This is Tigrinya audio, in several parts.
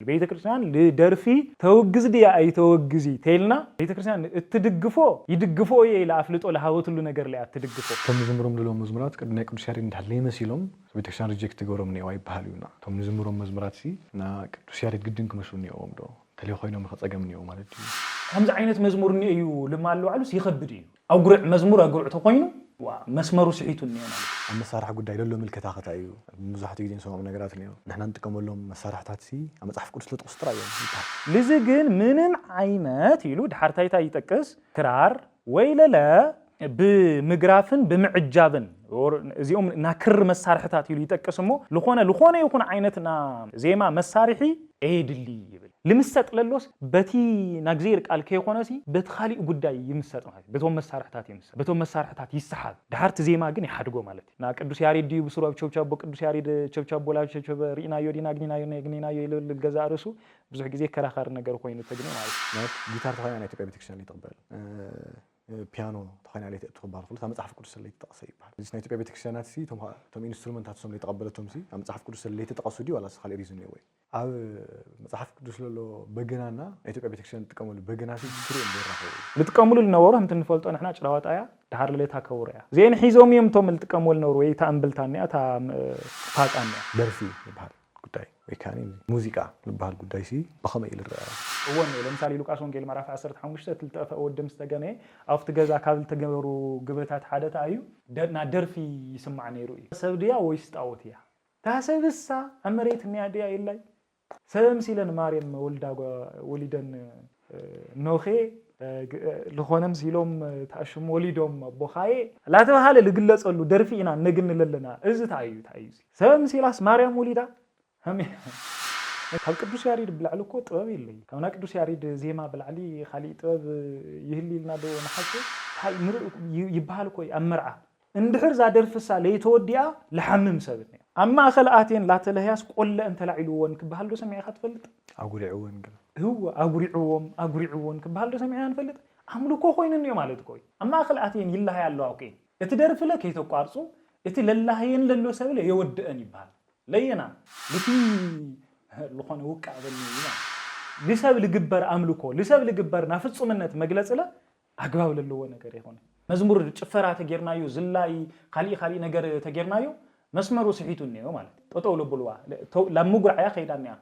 ቤተ ክርስቲያን ለደርፊ ተወግዝ ዲያ አይ ተወግዚ ተይልና ቤተ ክርስቲያን እትድግፎ ይድግፎ ይላ አፍልጦ ለሃወት ሁሉ ነገር ላይ አትድግፎ ቶም ዝምሮም ደሎ መዝሙራት ቅድና ቅዱስ ያሬድ እንዳለ ይመስሎም ቤተ ክርስቲያን ሪጀክት ገሮም ነው ይባሃሉና ቶም ዝምሮም መዝሙራት ሲ እና ቅዱስ ያሬድ ግድን ከመስሉ ነው ዶ ተለይኾይኖም ከጸገም ነው ማለት እዩ ከምዚ ዓይነት መዝሙር ነው እዩ ለማሉ ዓሉስ ይኸብድ እዩ አጉርዕ መዝሙር አጉርዕ ተኮይኑ መስመሩ ስሒቱ ነው ማለት መሳርሕ ጉዳይ ደሎ ምልከታ ኸታዩ ብዙሓት ግዜ ሰማም ነገራት ነው ንሕና እንጥቀመሎም መሳርሕታት ሲ መጽሐፍ ቅዱስ ለጥቅስ ጥራ እዮም ልዚ ግን ምንም ዓይነት ኢሉ ድሓርታይታ ይጠቅስ ክራር ወይ ለለ ብምግራፍን ብምዕጃብን እዚኦም ናክር መሳርሕታት ኢሉ ይጠቅስሞ ለኾነ ይኹን ዓይነትና ዜማ መሳርሒ ኤድሊ ይብል لمسات للوس بتي نجزير قال كي خونسي بتخالي ጉዳይ ይምሰጥ ማለት በቶም መሳርሕታት ይምሰጥ በቶም መሳርሕታት ይስሐብ ዳርት ዜማ ግን ይሐድጎ ማለት ና ቅዱስ ያሬድ ዲዩ ብስሩብ ቸብቻቦ ቅዱስ ያሬድ ቸብቻቦ ላቸበ ሪናዮ ዲናግኒናዮ ይልል ገዛርሱ ብዙ ጊዜ ከራኸር ነገር ኮይኑ ተግኒ ማለት ነው ጊታር ተኸና ኢትዮጵያ ቤተክርስቲያን ይተቀበል ፒያኖ ተኸና ላይ ተቀበል ሁሉ መጽሐፍ ቅዱስ ላይ ተጠቅሰ ይባል እዚህ ኢትዮጵያ ቤተክርስቲያናት ሲ ቶም ኢንስትሩመንታት ሶም ላይ ተቀበለቶም ሲ መጽሐፍ ቅዱስ ላይ ተጠቅሱ ዲ ወላስ ኻሊ ሪዝን ነው ወይ አብ መጽሐፍ ቅዱስ ለሎ በገናና ኢትዮጵያ ቤተክርስቲያን ተቀበሉ በገና ሲ ትሩ እንደራሁ ልትቀምሉ ለነወሩ ህምት እንፈልጦ ነحنا ጭራዋጣያ ዳር ለታ ከውሪያ ዜን ሒዞም ይምቶም ልትቀምሉ ነወሩ ወይ ታምብልታንያ ታቃንያ ደርፊ ይባል ጉዳይ ወይ ካኒ ሙዚቃ ይባል ጉዳይ ሲ በኸመ ይልራ ወን ለምሳሌ ሉቃስ ወንጌል ምዕራፍ 15 ተልጠፈ ወደም ስተገነ አፍት ገዛ ካብ ተገበሩ ግበታት ሓደታ እዩ ደና ደርፊ ይስማዕ ነይሩ ሰብድያ ወይስ ጣውትያ ታሰብሳ አመሬት ንያድያ ይላይ ሰምሲለን ማርያም ወሊደን ኖኼ ለኾነም ሲሎም ታሽም ወሊዶም ቦኻዬ ላተባሃለ ልግለጸሉ ደርፊ ኢና ነግንለለና እዚ ታዩ ሰምሲላስ ማርያም ወሊዳ ካብ ቅዱስ ያሬድ ብላዕሊ እኮ ጥበብ የለይ ካብና ቅዱስ ያሬድ ዜማ ብላዕሊ ኻሊ ጥበብ ይህሊልና ዶ ነሐስ ታይ ይባሃል ኮይ አመርዓ እንድሕር ዛደርፍሳ ለይተወዲያ ለሐምም ሰብነ أما خلقاتين لا تلهياس قل أنت لعلوون كبهالو سمعي خاتفلت أقولعون هو أقولعون كبهالو سمعي أنفلت عملو كو خوين النيو مالت كوي أما خلقاتين يلا هي الله أوكي يتدرف لك يتقارصو يتي للهين للو سبيل يود أن يبهال لينا لتي لخون وقع بالنيو لسبب لجبر عملو كو لسبب لجبر نافصو منت مجلس له أقبال للو نجار يهون مزمور ጭፈራ ተገርናዩ ዝላይ ኻሊ ነገር ተገርናዩ መስመሩ ስሒቱን ነው ማለት ተጠውሎ ብልዋ ለሙጉርዓያ ኸይዳንያ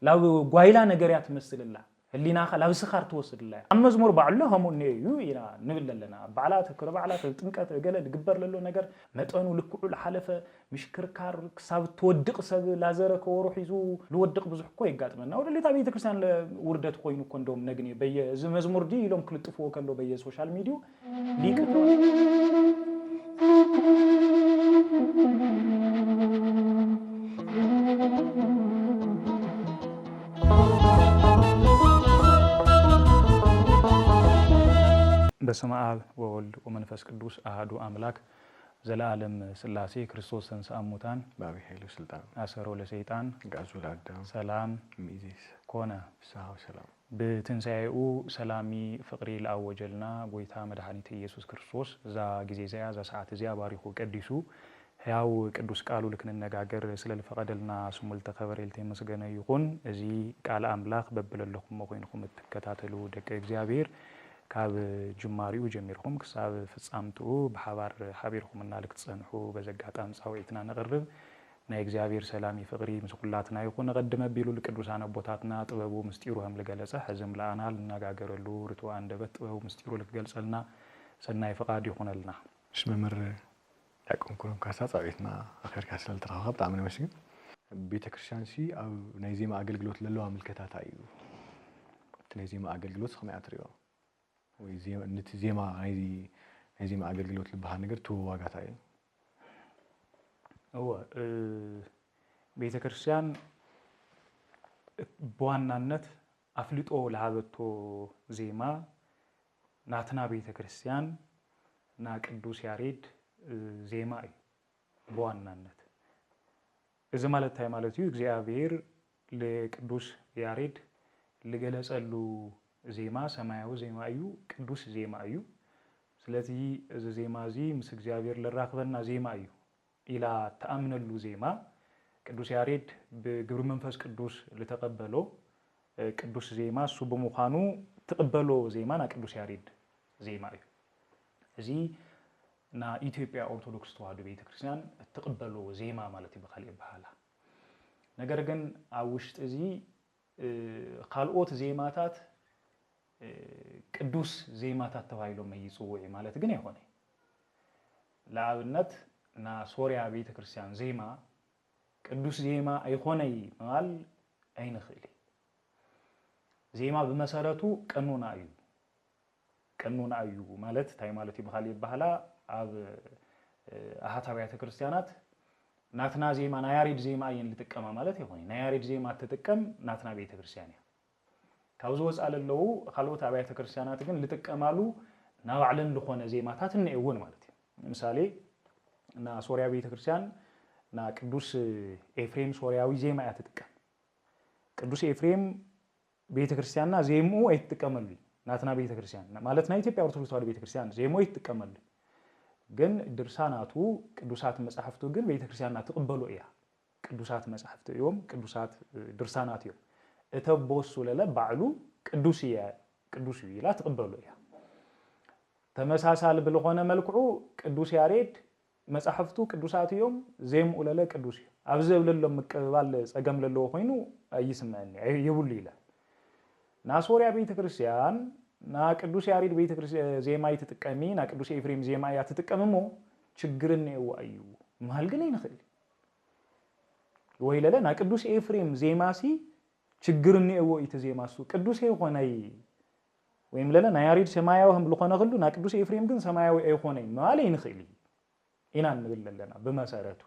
ላው ጓይላ ነገርያት መስልላ ህሊና ላው ስኻር ተወስድላ አመዝሙር ባዕሉ ሀሙን ነው ይና ንብለለና ባዕላት ክረ ባዕላት ጥንቀት ገለ ግበር ለሎ ነገር መጠኑ ልክዑ ለሐለፈ ምሽክርካር ክሳብ ተወድቅ ሰብ ላዘረ ከወሩ ሒዙ ለወድቅ ብዙሕ እኮ ይጋጥመና ወደ ሌታ ቤተ ክርስቲያን ለውርደት ኮይኑ እኮ እንደውም ነግኒ በየ መዝሙር ዲ ኢሎም ክልጥፎ ከሎ በየ ሶሻል ሚዲያ ሊቅቶ በስመ አብ ወወልድ ወመንፈስ ቅዱስ አሐዱ አምላክ ዘላለም ሥላሴ ክርስቶስ ተንሥአ እሙታን በአብ ኃይሉ ስልጣን አሰሮ ለሰይጣን ጋዙ ለአዳም ሰላም ሚዚስ ኮነ ሰላም ሰላም በትንሣኤኡ ሰላሚ ፍቅሪ ለአወጀልና ጎይታ መድኃኒት ኢየሱስ ክርስቶስ ዛ ጊዜ ዘያ ዛ ሰዓት እዚያ ባሪኹ ቀዲሱ ያው ቅዱስ ቃሉ ልክንነጋገር ስለልፈቀደልና ስሙል ተከበረልተ መስገነ ይሁን እዚ ቃል አምላክ በብለለኩም ኮይንኩም ተከታተሉ ደቀ እግዚአብሔር ካብ ጅማሪኡ ጀሚርኩም ክሳብ ፍጻምቱ በሐባር ሐቢርኩምና ልክጽንሑ በዘጋጣም ጻውዒትና ነቅርብ ናይ እግዚአብሔር ሰላም ይፍቅሪ ምስኩላትና ይሁን ቀደመ ቢሉ ለቅዱሳን አቦታትና ጥበቡ ምስጢሩ ህም ለገለጸ ህዝም ለአናል ነጋገረሉ ርቱ አንደበት ጥበቡ ምስጢሩ ለገልጸልና ሰናይ ፈቃድ ይሁንልና ሽመምር ያቆምኩን ካሳ ጻውዒትና አኸርካ ስለልተራኸብ ጣም ነው መስግን ቤተክርስቲያን ሲ አው ናይ ዜማ አገልግሎት ለለው አመልከታታ እዩ ናይ ዜማ አገልግሎት ከመያትሪዮ ወይ ዜማ ናይ ዜማ አገልግሎት ልባህ ነገር ተዋጋታ እዩ هو ቤተክርስቲያን በዋናነት አፍልጦ ለሀበቶ ዜማ ናትና ቤተክርስቲያን ና ቅዱስ ያሬድ ዜማ በዋናነት እዚ ማለት እግዚአብሔር ለቅዱስ ያሬድ ለገለጸሉ ዜማ ሰማያዊ ዜማ እዩ ቅዱስ ዜማ እዩ ስለዚህ እዚ ዜማ እዚ ምስ እግዚአብሔር ለራክበና ዜማ እዩ ኢላ ተአምነሉ ዜማ ቅዱስ ያሬድ በግብረ መንፈስ ቅዱስ ለተቀበሎ ቅዱስ ዜማ እሱ በመዃኑ ተቀበሎ ዜማና ቅዱስ ያሬድ ዜማ እዩ እዚ ና ኢትዮጵያ ኦርቶዶክስ ተዋህዶ ቤተክርስቲያን ተቀበሎ ዜማ ማለት ይበኻል ይባሃላ ነገር ግን ኣብ ውሽጥ እዚ ካልኦት ዜማታት ቅዱስ ዜማታት ተባሂሎም ይጽውዑ ማለት ግን አይሆነ ለአብነት ና ሶሪያ ቤተክርስቲያን ዜማ ቅዱስ ዜማ አይሆነይ ማል አይንخሊ ዜማ በመሰረቱ ቀኖና እዩ ማለት ታይ ማለት ይበኻል ይባሃላ ኣብ አሃታውያተ ክርስቲያናት ናትና ዜማ ና ያሬድ ዜማ ይን ልጥቀማ ማለት ይሆነ ና ያሬድ ዜማ ተጠቀም ናትና ቤተክርስቲያን ካብዝ ወጻለለው ካልኦት አብያተ ክርስቲያናት ግን ልጥቀማሉ ና ባዕለን ለሆነ ዜማታት እንይውን ማለት ለምሳሌ ና ሶሪያ ቤተክርስቲያን ና ቅዱስ ኤፍሬም ሶሪያዊ ዜማ ያተጥቀም ቅዱስ ኤፍሬም ቤተክርስቲያንና ዜሙ አይተጥቀመሉ ናትና ቤተክርስቲያን ማለት ና ኢትዮጵያ ኦርቶዶክስ ተዋህዶ ቤተክርስቲያን ዜሙ አይተጥቀመሉ ግን ድርሳናቱ ቅዱሳት መጻሕፍቱ ግን ቤተክርስቲያንና ተቀበሉ እያ ቅዱሳት መጻሕፍቱ እዮም ቅዱሳት ድርሳናት እዮም እተቦሱ ለለ ባዕሉ ቅዱስ ይላ ተቀበሉ እያ ተመሳሳል ብለሆነ መልክዑ ቅዱስ ያሬድ መጻሕፍቱ ቅዱሳት እዮም ዜሙ ለለ ቅዱስ ኣብዘብለሎም መቀበል ጸገም ለለው ኮይኑ አይስማኒ ይብሉ ይላ ና ሶሪያ ቤተክርስቲያን ና ቅዱስ ያሬድ ቤተክርስቲያን ዜማ ይተጥቀሚ ና ቅዱስ ኤፍሬም ዜማ ያተጥቀምሞ ችግርን ይዋዩ ማል ግን አይንخል ወይ ለለ ና ቅዱስ ኤፍሬም ዜማሲ ችግርን ይወይተ ዜማሱ ቅዱስ ይሆነይ ወይም ለለ ና ያሬድ ሰማያዊም ለሆነ ሁሉ ና ቅዱስ ኤፍሬም ግን ሰማያዊ አይሆነይ ማል አይንخል ኢና እንብለለና በመሰረቱ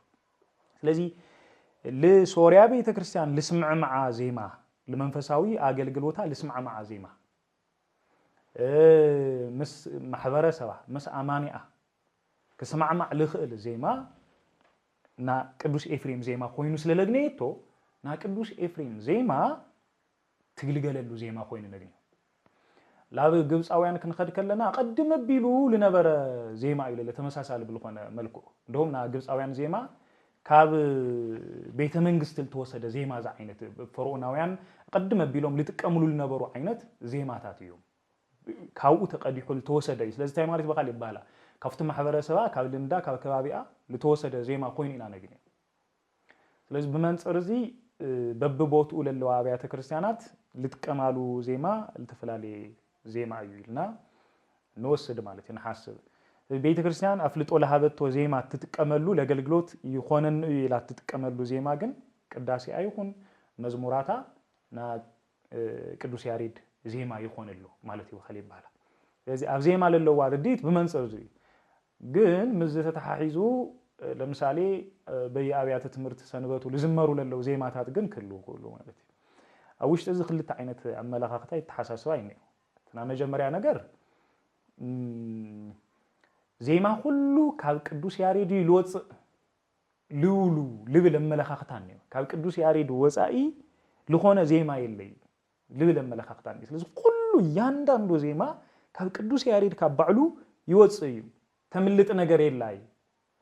ስለዚህ ለሶሪያ ቤተክርስቲያን ለስምዕ መዓ ዜማ ለመንፈሳዊ አገልግሎታ ለስምዕ መዓ ዜማ مس محبرة سوا مس أمانية كسمع مع لخل زيما نا كدوس إفريم زيما خوينو سللجنيتو نا كدوس إفريم زيما تقلقللو زيما خوين نجني لا بجبس أويان كنخد كلنا قدم بيلو لنبر زيما إلى لتمساسال بالقنا ملكو دوم نا جبس أويان زيما كاب بيت منجستل توسد زيما زعينت فرعون أويان قدم بيلوم لتكملوا لنبرو عينت زيما تاتيوم ካው ተቀዲሁል ተወሰደ ስለዚህ ታይማሪት በቃል ይባላል ከፍተ ማህበረሰባ ካብልንዳ ካብከባቢያ ለተወሰደ ዜማ ኮይኒና ነግኒ ስለዚህ በመንጽር እዚ በብቦቱ ለለው አብያተ ክርስቲያናት ልጥቀማሉ ዜማ ልተፈላሊ ዜማ ይልና ነወሰደ ማለት ይንሐስብ ቤተ ክርስቲያን አፍልጦ ለሃበቶ ዜማ ትጥቀመሉ ለገልግሎት ይሆነን ይላ ትጥቀመሉ ዜማ ግን ቅዳሴ አይሁን መዝሙራታ ና ቅዱስ ያሬድ ዜማ ይሆነሉ ማለት ይወخል ይባላል ስለዚህ ኣብ ዜማ ለለው ዋርዲት በመንጽር እዚ ግን ምዝተ ተሐይዙ ለምሳሌ በየአብያተ ትምህርት ሰንበቱ ለዝመሩ ለለው ዜማታት ግን ክሉ ማለት አውሽት እዚ ክልተ አይነት አመላካክታ ይተሐሳሰባ ይነው እና መጀመሪያ ነገር ዜማ ሁሉ ካብ ቅዱስ ያሬድ ይልወጽ ልውሉ ልብል አመላካክታ ነው ካብ ቅዱስ ያሬድ ወጻኢ ለሆነ ዜማ የለይ ልብል አመላካክታ ነው ስለዚህ ሁሉ ያንዳንዱ ዜማ ካብ ቅዱስ ያሬድ ካብባዕሉ ይወጽዩ ተምልጥ ነገር የላይ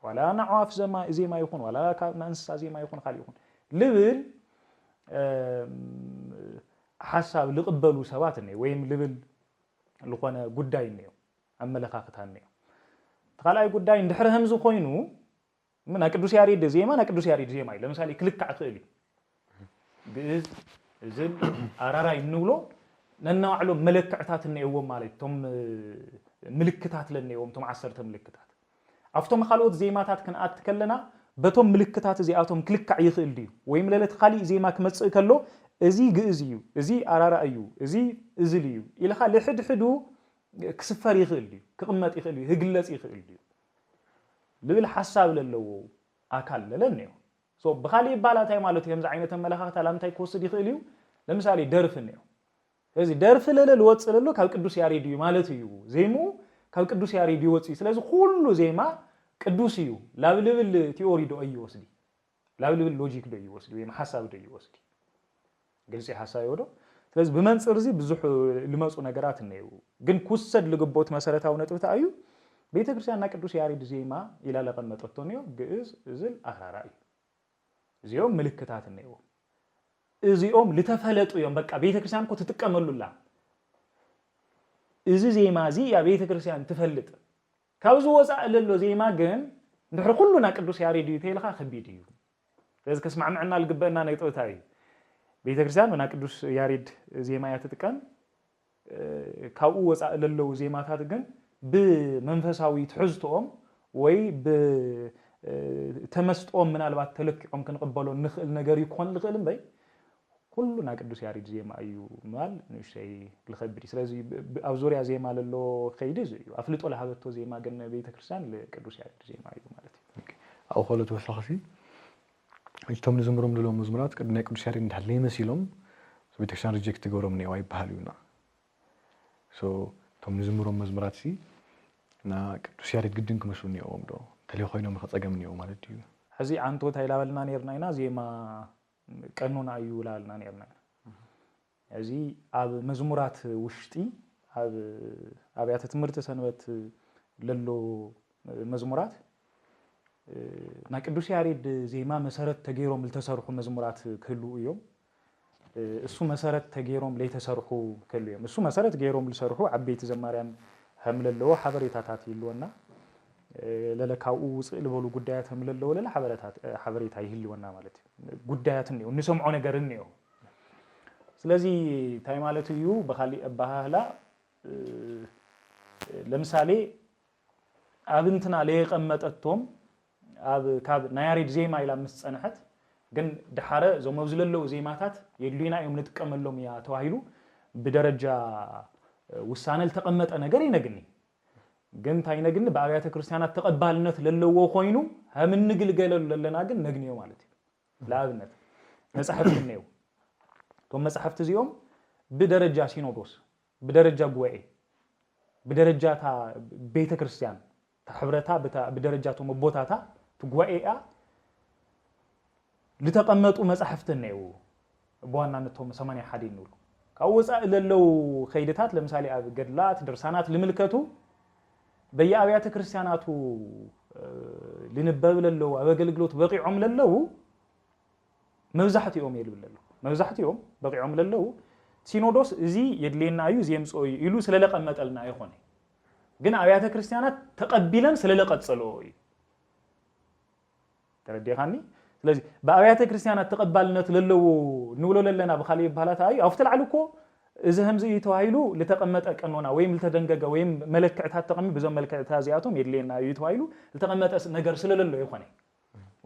ወላ ነዓፍ ዜማ ይሁን ወላ ካንንሳ ዜማ ይሁን ካል ይሁን ልብል ሐሳብ ልቅበሉ ሰባት ነው ወይም ልብል ለሆነ ጉዳይ ነው አመላካክታ ነው ተኻላይ ጉዳይ እንድሕረህም ዝኾይኑ ምን ቅዱስ ያሬድ ዜማ ና ቅዱስ ያሬድ ዜማ ለምሳሌ ክልክዕ ትእሊ ግዕዝ እዝል አራራይ እንብሎ ነናውዕሎ መለክዕታት እንየው ማለት ቶም ምልክታት ለነየውም ቶም 10 ምልክታት አፍቶም ካልኦት ዜማታት ከንአት ከለና በቶም ምልክታት እዚአቶም ክልክዕ ይኽእል ዲዩ ወይም ለለት ኻሊ ዜማ ክመጽእ ከሎ እዚ ግዕዝ እዩ እዚ አራራይ እዩ እዚ እዝል እዩ ኢልኻ ለሕድሕዱ ክስፈር ይኽእል ዲዩ ክቅመጥ ይኽእል ዲዩ ህግለጽ ይኽእል ዲዩ ልብል ሐሳብ ለለው አካል ለለነው ሶ በኻሊ ባላታይ ማለት የምዝ አይነት መለኻክታ ላምታይ ኮስድ ይኽእል እዩ ለምሳሌ ደርፍ ነው ስለዚህ ደርፍ ለለ ወጽ ለሎ ካብ ቅዱስ ያሬድ እዩ ማለት እዩ ዜሙ ካብ ቅዱስ ያሬድ ይወጽ ስለዚህ ሁሉ ዜማ ቅዱስ እዩ ላብልብል ቲዮሪ ዶ ይወስዲ ላብልብል ሎጂክ ዶ ይወስዲ ወይ ሐሳብ ዶ ይወስዲ ግልጽ ሐሳብ ይወዶ ስለዚህ በመንጽር እዚ ብዙሕ ልመጹ ነገራት ነው ግን ኩሰድ ለገቦት መሰረታው ነጥብታ እዩ ቤተክርስቲያንና ቅዱስ ያሬድ ዜማ ይላል ቀመጠቶ ነው ግዕዝ እዝል አራራይ እዚኦም ምልክታት እንየው እዚኦም ልተፈለጡ እዮም በቃ ቤተክርስቲያን እኮ ትጥቀመሉላ እዚ ዜማ እዚ ያ ቤተክርስቲያን ትፈልጥ ካብዚ ወፃእ ለሎ ዜማ ግን እንድሕር ኩሉና ቅዱስ ያሬድ እዩ ተይልካ ከቢድ እዩ ስለዚህ ከስማዕምዕና ልግበአና ናይ ጥውታይ ቤተክርስቲያን ወና ቅዱስ ያሬድ ዜማ ያ ትጥቀም ካብኡ ወፃእ ለሎ ዜማታት ግን ብመንፈሳዊ ትሕዝቶኦም ወይ ብተመስጦም ምናልባት ተለኪዖም ክንቅበሎ ንኽእል ነገር ይኮን ልኽእል እምበይ ኩሉና ቅዱስ ያሬድ ዜማ እዩ ማል ንሽይ ልኸብድ ስለዚህ ኣብ ዙርያ ዜማ ለሎ ከይዲ እዩ ኣፍልጦ ለሃበቶ ዜማ ግን ቤተክርስቲያን ለቅዱስ ያሬድ ዜማ እዩ ማለት እዩ ኣብ ኸለቱ ወሳኺ እቶም ንዝምሮም ለሎም መዝሙራት ናይ ቅዱስ ያሬድ እንዳለ ይመሲሎም ቤተክርስቲያን ሪጀክት ገብሮም ነይዋ ይበሃል እዩና እቶም ንዝምሮም መዝሙራት ሲ ና ቅዱስ ያሬድ ግድን ክመስሉ ነይዎም ዶ ተለይ ኮይኖም ንኸፀገም ነይዎ ማለት እዩ ሕዚ ዓንቶት ኣይላበልና ነርና ኢና ዜማ ቀኑና እዩ ላልና ነርና እዚ ኣብ መዝሙራት ውሽጢ ኣብ ኣብያተ ትምህርቲ ሰንበት ለሎ መዝሙራት ና ቅዱስ ያሬድ ዜማ መሰረት ተገይሮም ልተሰርሑ መዝሙራት ክህሉ እዮም እሱ መሰረት ተገይሮም ለይተሰርሑ ክህሉ እዮም እሱ መሰረት ገይሮም ልሰርሑ ዓበይቲ ዘማርያን همللو حبريتات يلونا للكاو وصل بولو قديات همللو للا حبريت يهلونا مالتي قديات نيو نسمعوا نجار نيو سلازي تاي مالتي يو بخالي بهالا لمثالي أبنتنا ليه قمت التوم أب كاب نياريد زي ما إلى مسنحت جن دحارة زو مبزللو زي ماتات يدلينا يوم نتكمل لهم يا تواهيلو بدرجة وسان التقمت أنا قري نجني جن تاي نجني بعيات كريستيانات تقبلنا للو وخوينو هم النجل قالوا لنا جن نجني ومالتي لا بنت مسحفت النيو ثم مسحفت زيهم بدرجة سينودوس بدرجة قوي بدرجة بيت كريستيان تحبرتها بدرجة مبوتاتها تقويئة لتقمت ومسحفت النيو بوانا نتهم 8 حدين نقول كأوزع للو خيدتات لمثالي قدلات درسانات لملكته بيا أبيات كريستياناتو لنباب للو أبقلقلوت بقي عم للو موزحت يوم يلو للو موزحت يوم بقي عم للو سينودوس زي يدلينا أيو زي مسوي يلو سلالق أمت ألنا يخوني قلنا أبيات كريستيانات تقبلا سلالق أتصلوي تردي خاني ስለዚህ በአብያተ ክርስቲያናት ተቀባልነት ለለው ንውሎ ለለና በኻሊ ይባላታ አይ አፍተል አልኮ እዚህም ዘይ ተዋይሉ ለተቀመጠ ቀኖና ወይም ለተደንገገ ወይም መለክዕታት ተቀሚ በዘም መለክዕታት ዚያቶም የድሌና ይተዋይሉ ለተቀመጠ ነገር ስለለለው ይሆነ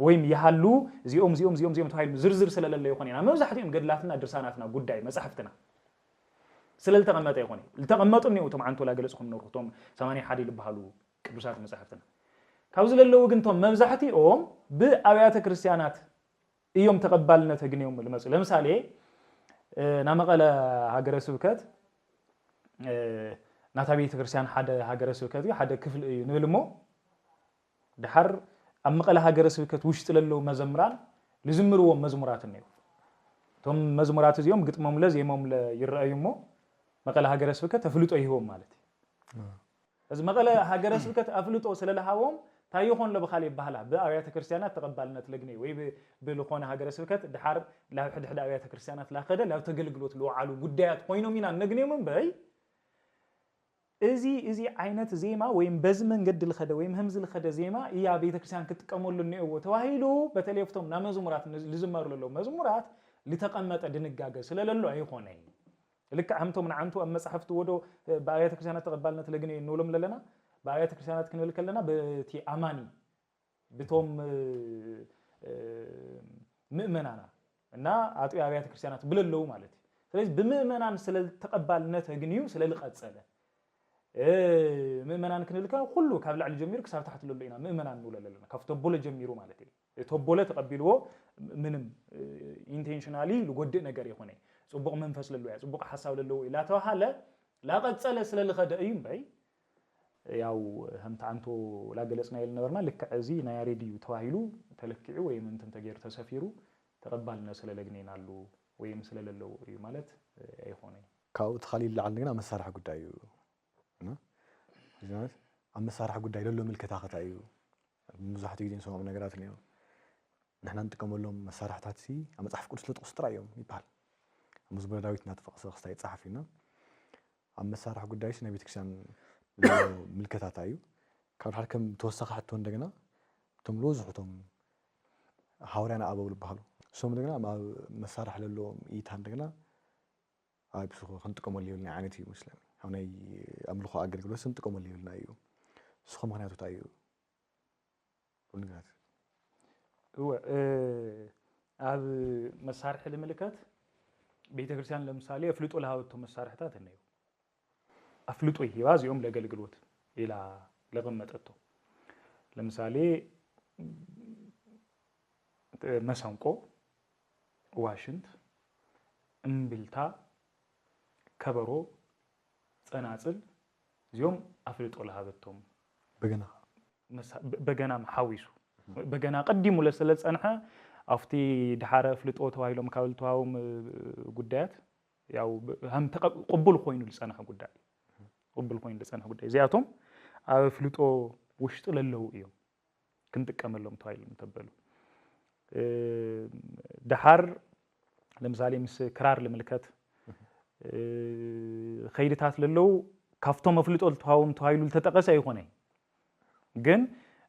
ወይም ይሃሉ ዚኦም ተዋይሉ ዝርዝር ስለለለው ይሆነና መብዛሕቲኦም ገድላትና ድርሳናትና ጉዳይ መጻሕፍትና ስለልተቀመጠ ይሆነ ለተቀመጡ ነው ተማንቶ ላገለጽኩም ነው ቶም 80 ሐዲል ይባሉ ቅዱሳት መጻሕፍትና ካውዝ ለለው ግንቶም መብዛሕቲኦም በአብያተ ክርስቲያናት እዮም ተቀባልነት ግንዮም ለምሳሌ ለምሳሌ ናመቀለ ሀገረ ስብከት ናታ ቤተ ክርስቲያን ሓደ ሀገረ ስብከት ሓደ ክፍል ንብልሞ ድሐር አመቀለ ሀገረ ስብከት ውሽጥ ለለው መዘምራን ለዝምርዎ መዝሙራት ነው ቶም መዝሙራት እዚኦም ግጥሞም ለዜሞም ይረአዩሞ መቀለ ሀገረ ስብከት ተፍልጦ ይሆም ማለት እዚ መቀለ ሀገረ ስብከት አፍልጦ ስለለሃዎም ታይሆን ለበኻሊ ይባሃላ በአብያተ ክርስቲያናት ተቀባልነት ለግኔ ወይ በልኾነ ሀገረ ስብከት ድሐር ለሕድ አብያተ ክርስቲያናት ላኸደ ለተገልግሎት ለዋዓሉ ጉዳያት ኮይኖሚና ነግኔም በይ እዚ አይነት ዜማ ወይም በዝ መንገድ ለኸደ ወይም ህምዝ ለኸደ ዜማ ያ ቤተ ክርስቲያን ክትቀመሉ ነው ተዋሂሉ በተለይፍቶም ናመዝሙራት ልዝመሩ ለለው መዝሙራት ለተቀመጠ ድንጋገ ስለለለው አይሆነይ ልክ አምቶም ናንቱ መጽሐፍት ወዶ በአብያተ ክርስቲያናት ተቀባልነት ለግኔ እንውለም ለለና በአብያተ ክርስቲያናት ክንልከለና በቲ አማኒ በቶም ምእመናና እና አጡ አብያተ ክርስቲያናት ብለለው ማለት ስለዚህ በምእመናን ስለተቀባልነት ግንዩ ስለልቀጸለ ምእመናን ክንልከ ሁሉ ካብ ላዕሊ ጀሚሩ ክሳብ ታሕት ለለው ኢና ምእመናን እንውለለና ከፍተቦለ ጀሚሩ ማለት ተቦለ ተቀቢልዎ ምንም ኢንቴንሽናሊ ለጎድእ ነገር ይሆነ ጽቡቅ መንፈስ ለለው ያ ጽቡቅ ሐሳብ ለለው ኢላ ተዋሃለ ላቀጸለ ስለልኸደ እዩም በይ ያው هم ታንቶ ላገለጽና ይል ነበርና ልክ እዚ ናያሬዲዩ ተዋሂሉ ተለክዑ ወይም እንትን ተገር ተሰፊሩ ተቀባልነ ስለለግኔናሉ ወይም ስለለለው እዩ ማለት አይሆነ ካው ተخليل لعل ግና መሳርሕ ጉዳይ እዩ እና ዛት አመሳርሕ ጉዳይ ለሎ መልከታ ኸታዩ ብዙሓት ጊዜ ሰማም ነገራት ነው نحن نتقملهم مسارحتات سي أما صحف قدس لطقس ترايهم يبال مزبور داويت ناتفق خستاي صحفينا أما مسارح قدايس نبي تكسان ملكتات أيو كان حالكم توسخ حتى عندنا تملوز وتم حاورنا أبو البحلو سوم عندنا ما مسارح للو يت عندنا هاي بسخو خنتكم اللي يلنا عنتي مسلم هنا أملخو أجر جلوس خنتكم اللي يلنا أيو سخو مغنياتو تايو ونقات هو ኣብ መሳርሒ ለምልከት ቤተክርስቲያን ለምሳሌ አፍልጦ ለሃወቶ መሳርሕታት እንየው አፍልጦ ይዋዚዮም ለገልግሎት ኢላ ለቀመጠቶ ለምሳሌ መሰንቆ ዋሽንት እምብልታ ከበሮ ጸናጽል እዚዮም አፍልጦ ለሃወቶም በገና መሐዊሱ በገና ቀዲሙ ለሰለጸንሐ አፍቲ ድሓረ ፍልጦ ተዋይሎም ካብልተዋውም ጉዳያት ያው هم قبول ኮይኑ ልጸንሐ ጉዳይ قبول ኮይኑ ልጸንሐ ጉዳይ እዚያቶም ኣብ ፍልጦ ውሽጥ ለለው እዮም ክንጥቀመሎም ተዋይሎም ተበሉ ድሓር ለምሳሌ ምስ ክራር ለምልከት ኸይድታት ለለው ካፍቶም ፍልጦ ተዋውም ተዋይሉ ተጠቀሰ ይኾነይ ግን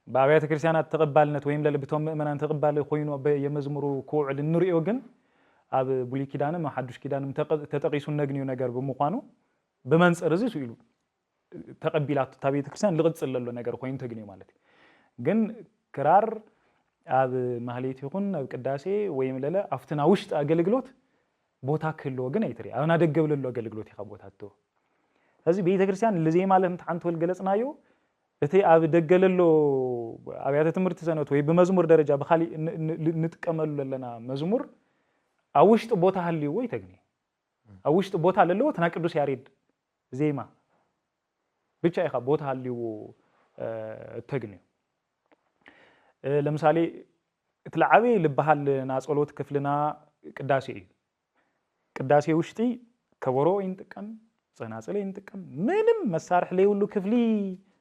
በአብያተ ክርስቲያናት ተቀባልነት ወይም ለልብቶም ምእመናን ተቀባል ኮይኑ የመዝሙሩ ኩዕል ንሪኦ ግን ኣብ ብሉይ ኪዳንም ሐዱሽ ኪዳንም ተጠቂሱ ነግኒው ነገር በመቋኑ በመንጽር እዚ ሲሉ ተቀቢላት ታቤተ ክርስቲያን ልቅጽለሎ ነገር ኮይኑ ተግኒው ማለት ግን ክራር ኣብ ማህሌት ይኹን ኣብ ቅዳሴ ወይም ለለ አፍትና ውሽጥ አገልግሎት ቦታ ክሎ ግን አይትሪ አሁን አደገብለሎ አገልግሎት ይካ ቦታቶ እዚ ቤተ ክርስቲያን ለዚህ ማለት አንተ ወልገለጽናዮ እቲ ኣብ ደገለሎ አብያተ ትምህርት ሰነት ወይ በመዝሙር ደረጃ በኻሊ ንጥቀመሉ ለና መዝሙር አውሽጥ ቦታ አለው ወይ ተግኒ አውሽጥ ቦታ አለው ተና ቅዱስ ያሬድ ዜማ ብቻ ይኻ ቦታ አለው ተግኒ ለምሳሌ እትላዓበ ልባሃል ናጸሎት ክፍልና ቅዳሴ ውሽጢ ከበሮ ይንጥቀም ጸናጽል ይንጥቀም ምንም መሳርሕ ላይ ሁሉ ክፍሊ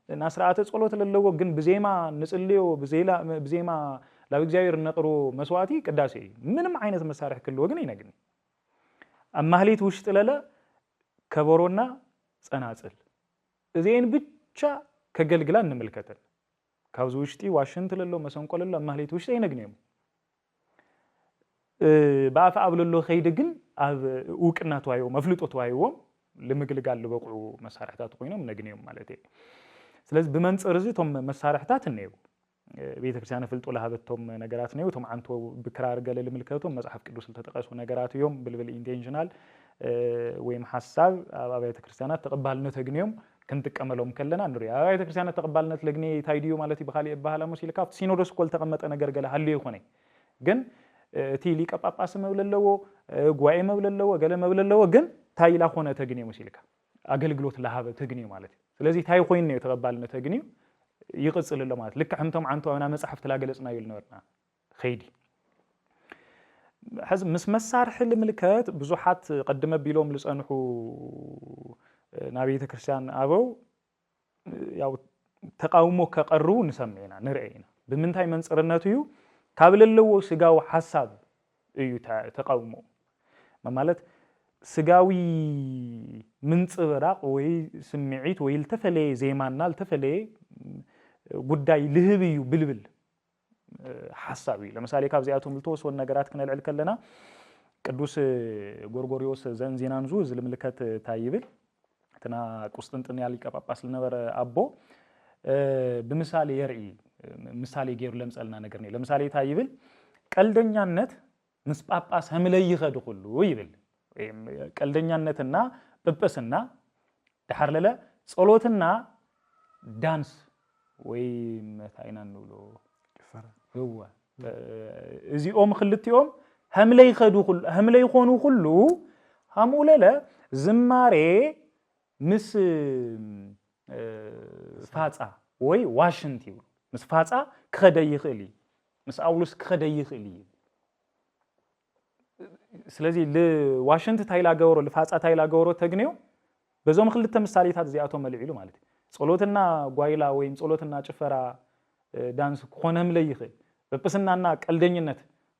ናስራአተ ጸሎት ለለው ግን በዜማ ንጽልዮ በዜማ ለእግዚአብሔር ነቅሮ መስዋዕቲ ቅዳሴ ምንም አይነት መሳርሕ ክሎ ግን ይነግኒ አማህሌት ውሽጥ ለለ ከበሮና ጸናጽል እዜን ብቻ ከገልግላ እንመልከተን ካብዙ ውሽጢ ዋሽንት ለለው መሰንቆ ለለው አማህሌት ውሽጥ ይነግኒም ባፍ አብለሎ ኸይድ ግን ኣብ ውቅና ተዋይው መፍልጦ ተዋይውም ለምግልጋል ለበቁ መሳርሕታት ኮይኖም ነግኒም ማለት ነው ስለዚህ በመንጽር እዚ ቶም መሳርሕታት እንየው ቤተክርስቲያን ፍልጦ ለሃበቶም ነገራት ነው ቶም አንቶ በክራር ገለል ምልከቶም መጽሐፍ ቅዱስ ተጠቀሱ ነገራት እዮም ብልብል ኢንቴንሽናል ወይም ሐሳብ አብያተ ክርስቲያናት ተቀባልነት ተግኒዮም ክንጥቀመሎም ከለና እንሪ አብያተ ክርስቲያናት ተቀባልነት ለግኒ ታይዲዮ ማለት ይበኻል ይባሃላ ሙሲልካፍ ሲኖዶስ ኮል ተቀመጠ ነገር ገለ ሀል ይኾነ ግን እቲ ሊቀ ጳጳስ መብለለው ጓኤ መብለለው ገለ መብለለው ግን ታይላ ሆነ ተግኒ ሙሲልካ አገልግሎት ለሃበ ተግኒ ማለት ስለዚህ ታይ ኮይን ነው ተቀባልነት ተግኒ ይቅጽልለ ማለት ልክ ሕምቶም አንተ አና መጽሐፍ ተላገለጽና ይል ነበርና ኸይዲ حزب مسارح الملكات بزوحات قدمه بيلوم لصنحو نبي كريستيان ابو ያው ተቃውሞ ከቀሩ እንሰምዕና ንርኤና በምንታይ መንጽርነቱ ካብለለው ስጋው ሐሳብ እዩ ተቃውሞ ማለት ስጋዊ ምንጽብራቅ ወይ ስምዒት ወይ ልተፈለ ዜማና ልተፈለ ጉዳይ ልህብዩ ብልብል ሐሳቢ ለምሳሌ ካብዚያቱም ልተወሰነ ነገራት ከነልዕል ከለና ቅዱስ ጎርጎሪዮስ ዘንዚናንዙ ዝልምልከት ታይብል ተና ቁስጥንጥንያ ሊቀ ጳጳስ ለነበረ አቦ በምሳሌ የርኢ ምሳሌ ጌሩ ለምጸልና ነገር ነው ለምሳሌ ታይብል ቀልደኛነት ምስ ጳጳስ ህምለይ ይኸድ ሁሉ ይብል ቀልደኛነትና ጵጵስና ተሐርለለ ጸሎትና ዳንስ ወይ መታይናን ነው ይፈራ هو እዚኦም ክልቲኦም ህምለይ ይኸዱ ሁሉ ህምለይ ይኾኑ ሁሉ ሃሙለለ ዝማሬ ምስ ፋጻ ወይ ዋሽንት ይሉ ምስ ፋጻ ከደይ ይኽሊ ምስ አውሉስ ከደይ ይኽሊ ስለዚህ ለዋሽንት ታይላ ገወሮ ለፋጻ ታይላ ገወሮ ተግኔው በዞም ክልተ ምሳሌታት ዚያቶ መልዒሉ ማለት ጸሎትና ጓይላ ወይም ጸሎትና ጭፈራ ዳንስ ኮነም ለይኽል በጵስናና ቀልደኝነት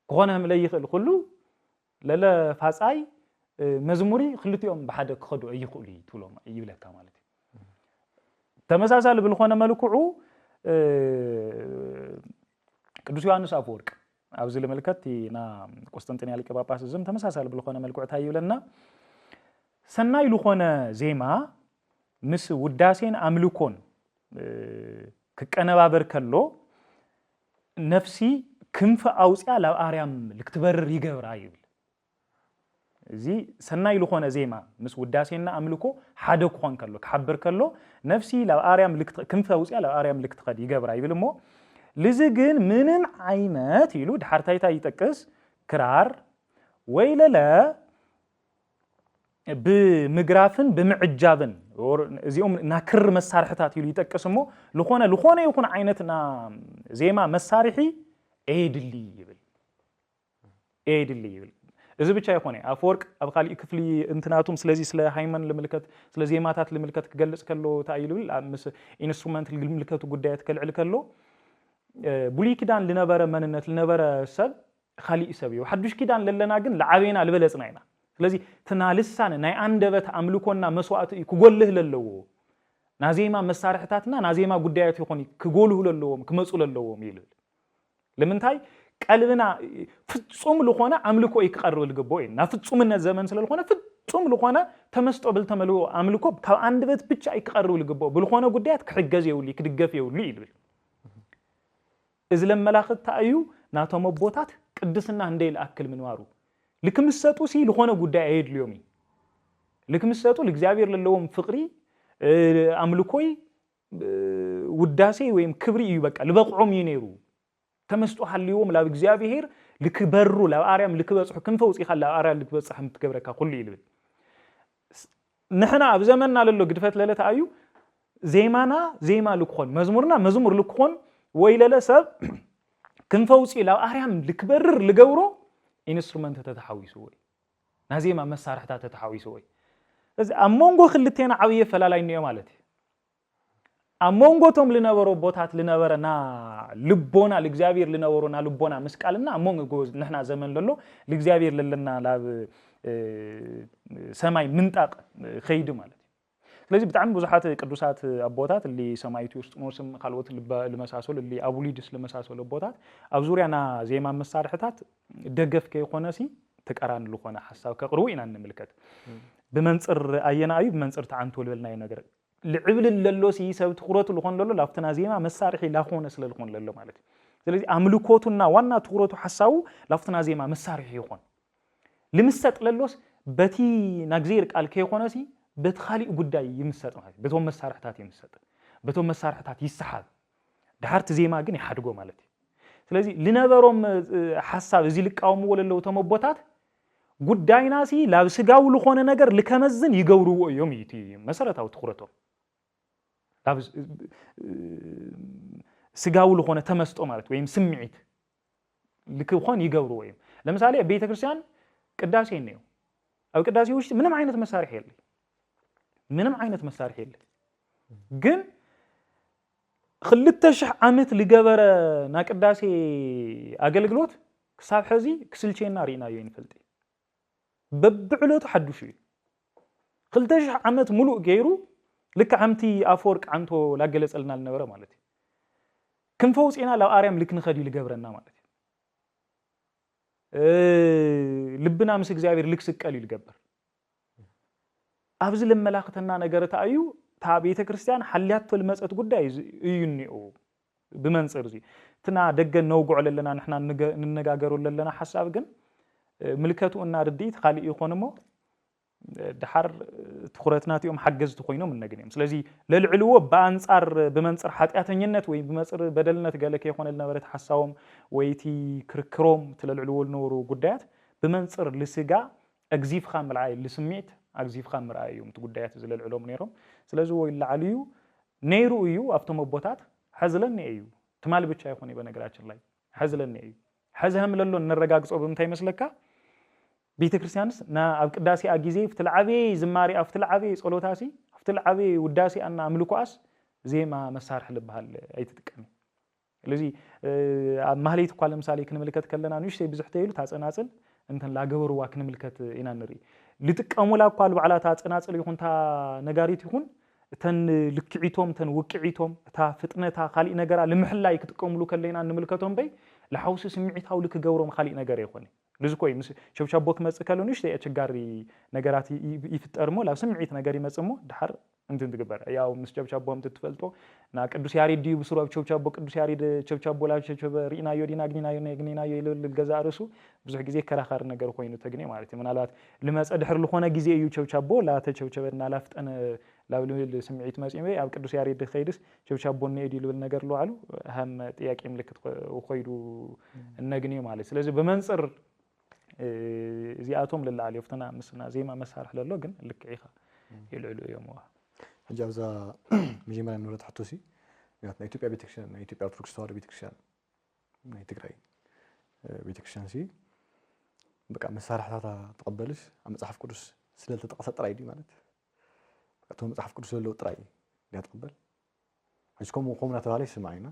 ከሆነም ለይኽእል ሁሉ ለለ ፋጻይ መዝሙሪ ክልቲኦም በሓደ ክኸዱ ይኽእሉ ትብሎም ይብለካ ማለት እዩ ተመሳሳሊ ብልኾነ መልክዑ ቅዱስ ዮሐንስ አፈወርቅ ኣብዚ ለመልከት ና ቆስጠንጢንያ ሊቀ ጳጳስ ዝም ተመሳሳሊ ብልኾነ መልክዑ ታይ ይብለና ሰናይ ልኾነ ዜማ ምስ ውዳሴን አምልኮን ክቀነባበር ከሎ ነፍሲ ክንፈ አውጽያ ላብ አርያም ልክትበርር ይገብራ ይብል እዚ ሰናይ ልኾነ ዜማ ምስ ውዳሴና አምልኮ ሓደ ክኾን ከሎ ክሓብር ከሎ ነፍሲ ላብ አርያም ክንፈ አውጽያ ላብ አርያም ልክትኸድ ይገብራ ይብል እሞ ልዚ ግን ምንም ዓይነት ይሉ ድሓርታይታ ይጠቅስ ክራር ወይ ለለ ብምግራፍን ብምዕጃብን እዚኦም ናክር መሳርሕታት ይሉ ይጠቅስሞ ልኾነ ይኹን ዓይነትና ዜማ መሳርሒ ኤድሊ ይብል እዚ ብቻ ይኾነ አፈወርቅ ኣብ ካልእ ክፍሊ እንትናቱም ስለዚ ስለ ሃይማኖት ለምልከት ስለ ዜማታት ለምልከት ክገልጽ ከሎ ታይሉል ምስ ኢንስትሩመንት ለምልከቱ ጉዳያት ከልዕል ከሎ ብሉይ ኪዳን ልነበረ መንነት ልነበረ ሰብ ካልእ ሰብ እዩ ሓዱሽ ኪዳን ለለና ግን ለዓቤና ልበለጽና ኢና ስለዚህ ተናልሳነ ናይ አንደበት አምልኮና መስዋዕት ክጎልህ ለለዎ ናዜማ መሳርሕታትና ናዜማ ጉዳያት ይኾን ክጎልሁ ለለዎም ክመጹ ለለዎም ይብል ለምንታይ ቀልብና ፍጹም ልኾነ አምልኮ ይቀርብ ልግቦ ኢና ፍጹምነት ዘመን ስለልኾነ ፍጹም ልኾነ ተመስጦ ብልተመልኦ አምልኮ ካብ አንደበት ብቻ ይቀርብ ልግቦ ብልኾነ ጉዳያት ክሕገዝ ይውሊ ክድገፍ ይውሊ ይብል እዚ ለመላኽት ታዩ ናቶም ቦታት ቅድስና እንደይል አክል ምንዋሩ ልክምሰጡ ሲ ልኾነ ጉዳይ አይድልዮም ልክምሰጡ ለእግዚአብሔር ለለዎም ፍቅሪ አምልኮይ ውዳሴ ወይም ክብሪ እዩ በቃ ልበቅዖም ይነሩ ተመስጦ ሐልዮም ላብ እግዚአብሔር ልክበሩ ላብ አርያም ልክበጽሑ ክንፈውጽ ይኻል ላብ አርያም ልክበጽሕ ምትገብረካ ሁሉ ይልብል ንሕና ኣብ ዘመንና ለሎ ግድፈት ለለ ታዩ ዜማና ዜማ ልክኾን መዝሙርና መዝሙር ልክኾን ወይ ለለ ሰብ ክንፈውጽ ላብ አርያም ልክበርር ልገብሮ ኢንስትሩመንት ተተሐዊሱ ወይ ናዜማ መሳርሕታት ተተሐዊሱ ወይ እዚ አሞንጎ ክልቴና ዓብየ ፈላላይ ነው ማለት አሞንጎቶም ልነበሮ ቦታት ልነበረና ልቦና ለእግዚአብሔር ልነበሮና ልቦና መስቃልና አሞንጎ ንሕና ዘመን ለሎ ለእግዚአብሔር ለለና ላብ ሰማይ ምንጣቅ ኸይድ ማለት ስለዚህ በጣም ብዙሓት ቅዱሳት አቦታት اللي ሰማይቱ ውስጥ ኖስም ካልወት ለመሳሰል اللي አቡሊድስ ለመሳሰል አቦታት ኣብ ዙርያና ዜማ መሳርሕታት ደገፍ ከይኾነሲ ተቀራን ልኾነ ሐሳብ ከቅርቡ ኢና እንምልከት በመንጽር አየናዩ በመንጽር ተዓንቶ ልበልናይ ነገር ልዕብል ለሎሲ ሰብ ትኩረቱ ልኾን ለሎ ላፍተና ዜማ መሳርሒ ላኾነ ስለልኾን ለሎ ማለት ስለዚህ አምልኮቱና ዋና ትኩረቱ ሐሳቡ ላፍተና ዜማ መሳርሒ ይኾን ለምሰጥ ለሎስ በቲ ናግዚር ቃል ከይኾነሲ በትኻሊእ ጉዳይ ይምሰጥ ማለት በቶም መሳርሕታት ይምሰጥ በቶም መሳርሕታት ይስሓብ ዳርት ዜማ ግን ይሓድጎ ማለት ስለዚህ ልነበሮም ሐሳብ እዚ ልቃወሙ ወለለው ተመቦታት ጉዳይናሲ ላብ ስጋው ልኾነ ነገር ልከመዝን ይገብሩዎ እዮም ይቲ መሰረታው ትኩረቶም ላብ ስጋው ልኾነ ተመስጦ ማለት ወይም ስምዒት ልክኾን ይገብሩዎ እዮም ለምሳሌ ቤተክርስቲያን ቅዳሴ ነው ኣብ ቅዳሴ ውሽጥ ምንም አይነት መሳርሕ የለም ምንም አይነት መሳርሕ የለ ግን 2000 ዓመት ልገበረ ናቅዳሴ አገልግሎት ክሳብ ሕዚ ክስልቼና ሪና ይንፈልጥ በብዕለቱ ሓዱሽ እዩ 2000 ዓመት ሙሉእ ገይሩ ልክ ዓምቲ አፈወርቅ ዓንቶ ላገለጸልና ልነበረ ማለት እዩ ክንፈውጽና ላብ አርያም ልክንኸዲ ልገብረና ማለት ልብና ምስ እግዚአብሔር ልክስቀል ይልገበር ኣብዚ ለመላኽተና ነገር ታዩ ታ ቤተ ክርስቲያን ሐልያት ተልመጸት ጉዳይ እዩኒኦ በመንጽር እዚ ትና ደገ ነውጉዕ ለለና ንሕና እንነጋገሩ ለለና ሐሳብ ግን ምልከቱ እና ርዲት ኻሊእ ይኾንሞ ድሓር ትኹረትናትዮም ሓገዝቲ ኮይኖም እንነግነም ስለዚህ ለልዕልዎ በአንጻር በመንጽር ኃጢአተኝነት ወይ በመንጽር በደልነት ገለከ ይኾን ለነበረት ሐሳቦም ወይቲ ክርክሮም ተለልዕልዎ ለኖሩ ጉዳያት በመንጽር ለስጋ እግዚፍኻ መልዓይ ለስሜት አግዚፍኻ ምርአዩም ጉዳያት ዝለልዕሎም ነይሮም ስለዚህ ወይ ለዓልዩ ነይሩ እዩ አፍቶም ቦታት ሐዝለን እዩ ትማል ብቻ ይኾን በነገራችን ላይ ሐዝለን እዩ ሐዝህም ለሎ እንረጋግጾ በመታይ መስለካ ቤተክርስቲያንስ ና ኣብ ቅዳሴ አጊዜ ፍትልዓቤ ዝማሪ አፍትልዓቤ ጸሎታሲ አፍትልዓቤ ውዳሴ አና አምልኮአስ ዜማ መሳርሕ ልባል አይተጥቀም ስለዚህ ማህሌት እኮ ለምሳሌ ክንምልከት ከለና ንሽ ብዙሕ ተይሉ ታጸናጽል እንተን ላገበሩዋ ክንምልከት ኢና ንሪ ልጥቀሙላ እኮ ባዕላ ታጸናጽል ይኹንታ ነጋሪት ይኹን ተን ልክዒቶም ተን ውቅዒቶም እታ ፍጥነታ ካልእ ነገራ ልምሕላይ ክትጥቀሙሉ ከለና ንምልከቶም በይ ለሐውስ ስምዒታው ልክገብሮም ካልእ ነገር ይኾን لذلك كوي مس شوف شابوك مسكالونيش ده أشجاري نجاراتي يفترمو لا سمعت نجاري مسمو دحر أنت تقبل يا مس شوف شابوهم تتفلتو ناك أدوس ياري ديو بسرعة شوف شابوك أدوس ياري شوف شابو لا شوف رينا يودي ناجنينا يلو الجزاء رسو بس حق زي كراخر نجار خوينو تجني مالتي من علات لما أدحر لخونا جزء يو شوف شابو لا تشوف شابو نالفت أنا لو سمعت مسمى أو كأدوس ياري دخيدس شوف شابو نيدي لو النجار لو علو هم تياك إملك وخيرو النجني مالتي لازم بمنصر زياتهم لله عليه فتنا مسنا زي ما مسار حلو جن لك عيخة يلعلو يومها جاوزا مجمع نورة حتوسي يعني إثيوبيا بيتكشان إثيوبيا أرثوذكس بيتكشان تجري بيتكشان سي بقى مسار حتى تقبلش عم تصحف كرس سلة تقصد رايدي مالت توم تصحف كرس لو تراي اللي هتقبل هشكم وقومنا ترالي سمعينا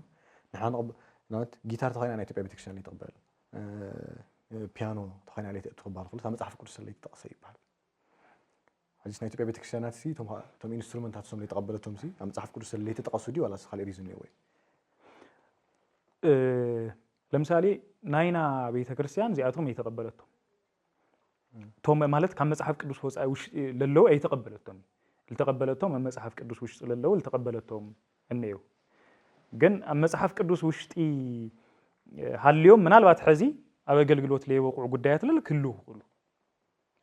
نحن نقبل نات جيتار تخينا أنا إثيوبيا بيتكشان اللي تقبل بيانو تخينا عليه تقبل بعرف لسه متصحف كرس اللي تقصي بعد حديثنا إثيوبيا بيتكشانات سي توم إنسترومنت هاتسوم اللي تقبلتهم سي عم تصحف كرس اللي تتقصدي ولا خلي ريزون يوي لمثالي ناينا بيت كريستيان زياتهم يتقبلتهم توم مالت كم مصحف قدوس وش للو اي تقبلتهم التقبلتهم مصحف قدوس وش للو التقبلتهم انيو ግን ኣብ መጽሓፍ ቅዱስ ውሽጢ ሃልዮም ምናልባት ሕዚ ኣብ ኣገልግሎት ለይወቁዕ ጉዳያት ለክሉ ሁሉ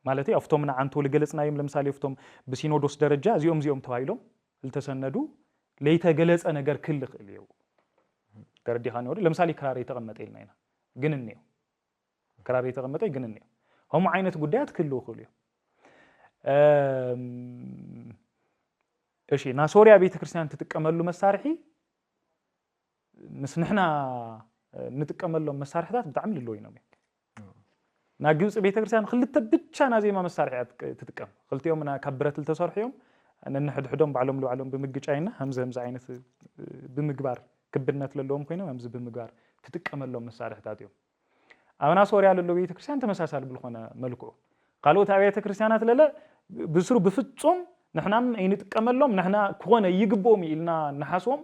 ማለት ኣፍቶም ንዓንቶ ለገለጽናዮም ለምሳሌ ኣፍቶም በሲኖዶስ ደረጃ እዚኦም ተባይሎም ልተሰነዱ ለይተገለጸ ነገር ክል ክልዩ ተረዲኻ ነው ለምሳሌ ክራር የተቀመጠ ይልና ኢና ግን እንየው ክራር የተቀመጠ ግን እንየው هم አይነት ጉዳያት ክሉ ክልዩ እሺ ናሶሪያ ቤተክርስቲያን ተጥቀመሉ መሳርሒ مسنحنا نتقمل لهم مسارحات بتعمل اللوي نومي ناجوس بيتكرسيان خلت بتشانا زي ما مسارحات تتقم خلت يوم أنا كبرت التصارحيهم أنا نحد حدهم بعلم لو علم بمجج عينه همزة عينه بمقبار كبرنات للوم كينو همزة بمقبار تتقمل لهم مسارحات يوم أنا سوري على اللوي بيتكرسيان تمساسال بالخنا ملكو قالوا تابع بيتكرسيانات لا بسرو بفتهم نحنا نتقمل لهم نحنا كونا يجبوم إلنا نحاسهم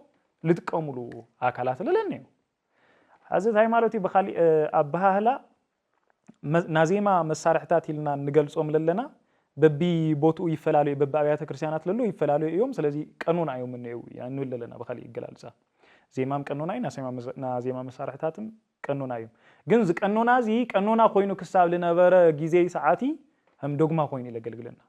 لتقاملو አካላት ለለኔ አዘት ሃይማኖቲ በኻሊ አባህላ ናዜማ መሳርሕታት ይልና ንገልጾም ለለና በቢ ቦቱ ይፈላሉ በባብያተ ክርስቲያናት ለሉ ይፈላሉ እዮም ስለዚህ ቀኑን አዩ ምን ነው ያን ለለና በኻሊ ይገላልጻ ዜማም ቀኑን አይ ናዜማ መሳርሕታትም ቀኑን አዩ ግን ቀኑና ዚ ቀኑና ኮይኑ ክሳብ ለነበረ ጊዜ ሰዓቲ هم ዶግማ ኮይኑ ለገልግለና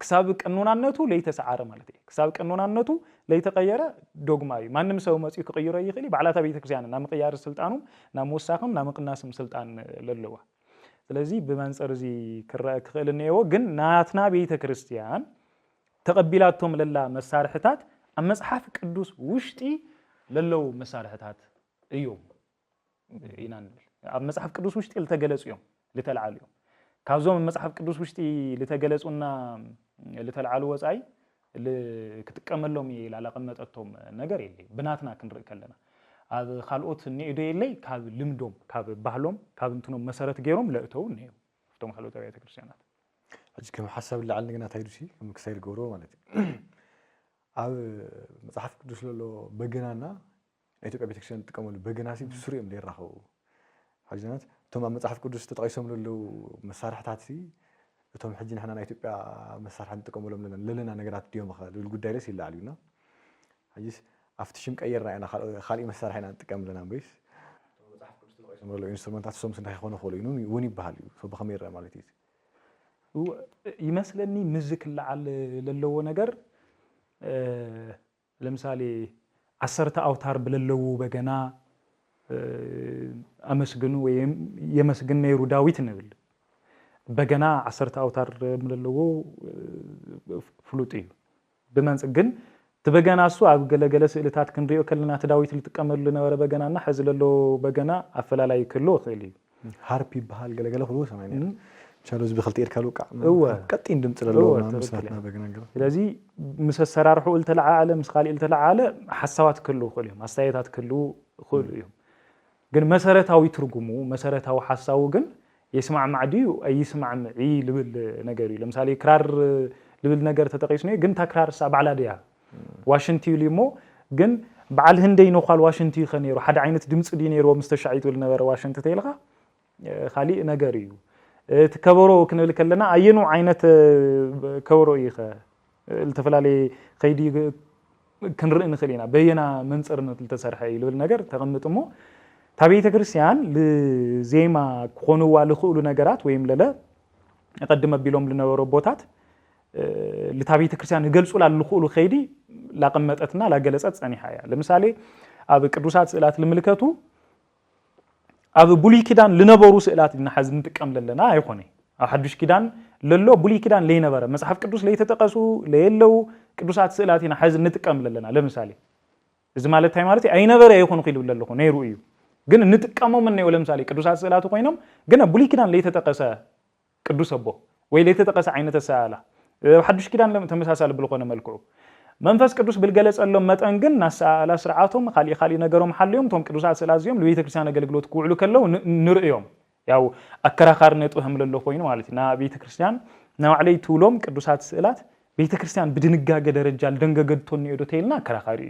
كساب قانونانته ليتسعر مالتي كساب قانونانته ليتقير دوغماي مانم سو مصي كقيره يخلي بعلاتا بيتكريان نام قيار سلطانو نام وساخم نام قناسم سلطان للوا ስለዚህ በመንጸር እዚ ክረክልኔው ግን ናትና ቤተክርስቲያን ተቀቢላቶም ለላ መሳርሕታት አመጽሐፍ ቅዱስ ውሽጢ ለለው መሳርሕታት እዮም ኢናን አመጽሐፍ ቅዱስ ውሽጢ ለተገለጹ ለተላዓሉ ካብዞም መጽሐፍ ቅዱስ ውሽጢ ለተገለጹና ለተላዓሉ ወጻይ ለክትቀመሎም ይላል አቀመጠቶም ነገር የለይ ብናትና ክንርክ ከለና ኣብ ካልኦት ንኢዶ የለይ ካብ ልምዶም ካብ ባህሎም ካብ እንትኖም መሰረት ገይሮም ለእተው ነው ፍቶም ካልኦት ቤተ ክርስቲያናት አጅ ከም ሐሳብ ለዓል ንግና ታይዱሲ ከም ክሳይል ጎሮ ማለት ኣብ መጽሐፍ ቅዱስ ለሎ በገናና ኢትዮጵያ ቤተ ክርስቲያን ተቀመሉ በገናሲ ብሱሪም ለይራኸው حاجات ثم مصحف قدس تطقيسهم له مسارحات سي ثم حجنا احنا ኢትዮጵያ مسارحات تقوملهم لنا ነገራት ዲዮም خالو ጉዳይ ላይ ሲላሉና حاجس አፍትሽም ቀየርና انا خالي مسارحنا ተቀምለና በይስ መጽሐፍ ቅዱስ ተጠቅሰም له ኢንስትሩመንታት ሶም ስንታይ ሆነ ሆለይኑ ወን ይባሃል ሶ በኸመይራ ማለት ይመስለኒ ምዝክ ለዓል ለለው ነገር ለምሳሌ 10 አውታር ብለለው በገና አመስግኑ ወይም የመስግን ነይሩ ዳዊት ንብል በገና 10 አውታር ምለለው ፍሉጥ በመንጽ ግን ተበገናሱ አብገለገለ ስዕልታት ክንሪዮ ከለና ተዳዊት ልትቀመሉ ነበረ በገናና ሕዝለሎ በገና አፈላላይ ክሎ ኸሊ ሃርፕ ይባሃል ገለገለ ሁሉ ሰማይነ شالوز بخلت إيركالو قطين دمت للو مساتنا بقناقل لذي مسسر روحو قلت العالم مسخالي قلت العالم حسوات كله خليهم استايتات كله خليهم جن مسارتاوي ترجمو مسارتاو حساو جن يسمع معديو أي يسمع معي لبل نجاري لمثالي كرار لبل نجار تتقيسني جن تكرار سبع لديها واشنتي ليمو جن بعد هندي نقال واشنتي خنيرو حد عينت دمت دينيرو مستشعيت والنجار واشنت تيلها خالي نجاريو تكبرو كنا لكلنا عينو عينت كبرو يخا التفلالي خيدي كنرئن خلينا بينا منصرنا التسرحي لبل نجار تغمتمو تابيت كريستيان لزيما كونوا لخولو نجارات ويم للا يقدم بيلوم لنورو بوتات لتابيت كريستيان يجلسوا للخولو خيدي لا قمتنا لا جلسات ثاني حياه لمثالي اب قدوسات سئلات الملكتو اب بولي كيدان لنبرو سئلات نحز نتقم لنا ايخوني حدش كيدان للو بولي كيدان لي نبره مصحف قدوس لي تتقسو ليلو قدوسات سئلات نحز نتقم لنا لمثالي اذا مالتي مالتي اي نبره يكون خيلو للو نيرو ايو ግን እንጥቀመው ምን ነው ለምሳሌ ቅዱሳት ስዕላቱ ኮይኖም ግን ብሉይ ኪዳን ላይ ተጠቀሰ ቅዱስ አቦ ወይ ላይ ተጠቀሰ አይነተ ሰዓላ ሐዲስ ኪዳን ተመሳሳለ ብልኮነ መልክዑ መንፈስ ቅዱስ ብልገለጸሎም መጠን ግን ናሰዓላ ስርዓቶም ኻሊ ነገሮም ሐልዮም ቶም ቅዱሳት ስዕላት ዚዮም ለቤተ ክርስቲያን አገልግሎት ኩዕሉ ከለው ንርእዮም ያው አከራካርነቱ ህምለሎ ኮይኑ ማለት ና ቤተ ክርስቲያን ነው علي ትውሎም ቅዱሳት ስዕላት ቤተ ክርስቲያን ብድንጋገ ደረጃ አልደንገገድቶን ይዶ ተይልና አከራካሪ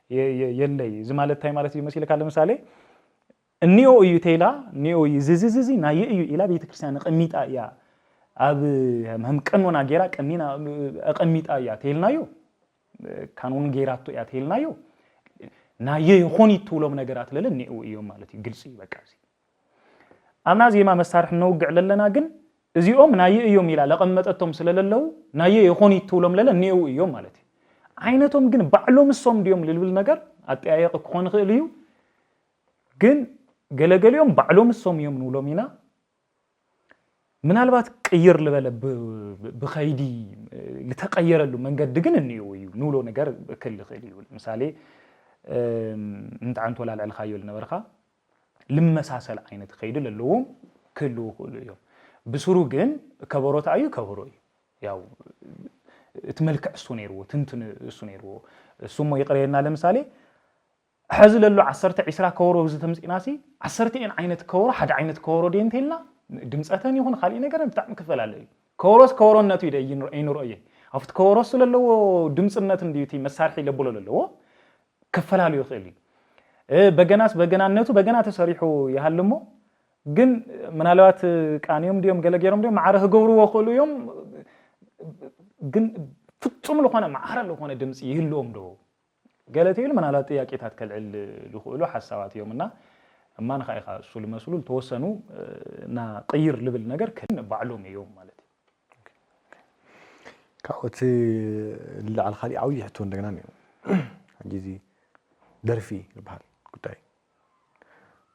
يلي زمالت تاي مالتي مسيله قال مثالي النيو يوتيلا نيو يززززي نا ييو الى بيت كريستيان قميطا يا اب هم قنونا غيرا قمينا قميطا يا تيلنايو كانون غيراتو يا تيلنايو نا يهوني تولم ነገራት ለለ نيو يو مالتي ግልጽ ይበቃሲ አምና ዜማ መሳርሕ ነው ግዕለለና ግን እዚኦም ና ييو ሚላ ለቀመጠቶም ስለለለው ና يهوني تولم ለለ نيو يو مالتي አይነቶም ግን ባዕሎም ሶም ዲዮም ልብል ነገር አጥያየቅ ኮን ኸልዩ ግን ገለገሊዮም ባዕሎም ሶም ዮም ኑሎሚና ምናልባት ቀየር ለበለ በኸይዲ ለተቀየረሉ መንገድ ግን እንዩ ኑሎ ነገር በከል ኸልዩ ለምሳሌ እንት አንተ ወላል አልኻዩል ነበርኻ ለመሳሰል አይነት ኸይዲ ለለዎም ከሉ ኸልዩ ብሱሩ ግን ከበሮት አዩ ከበሮይ ያው اتملكع السونيرو تنتن السونيرو ثم يقرينا لمثالي حزل له 10 20 كورو زتمصيناسي 10 ان عينت كورو حد عينت كورو دينتيلنا دمصاتن يكون خالي ነገር بتاع كفلالي كوروس كوروناتو يدي ينرؤي افت كوروس للو دمصنت انديتي مسارحي لبولو للو كفلالي يخلي بغناس بغنانነቱ በገና ተሰሪሑ ያህልሞ ግን ምናልባት ቃኒዮም ዲዮም ገለገሮም ዲዮም ማዕረህ ገብሩ ወخሉዮም ግን ፍጹም ለሆነ ማዕረ ለሆነ ድምጽ ይህሎም ዶ ገለቴል ምናልባት ጥያቄታት ከልዕል ለخሉ ሐሳባት ይዮምና ማን ኻይኻ እሱ ለመስሉ ተወሰኑ እና ቀይር ልብል ነገር ከባዕሎም ይዮም ማለት ካውት ለዓል ኻሊ አው ይህቶ እንደገና ነው እንጂ ደርፊ ልባል ጉዳይ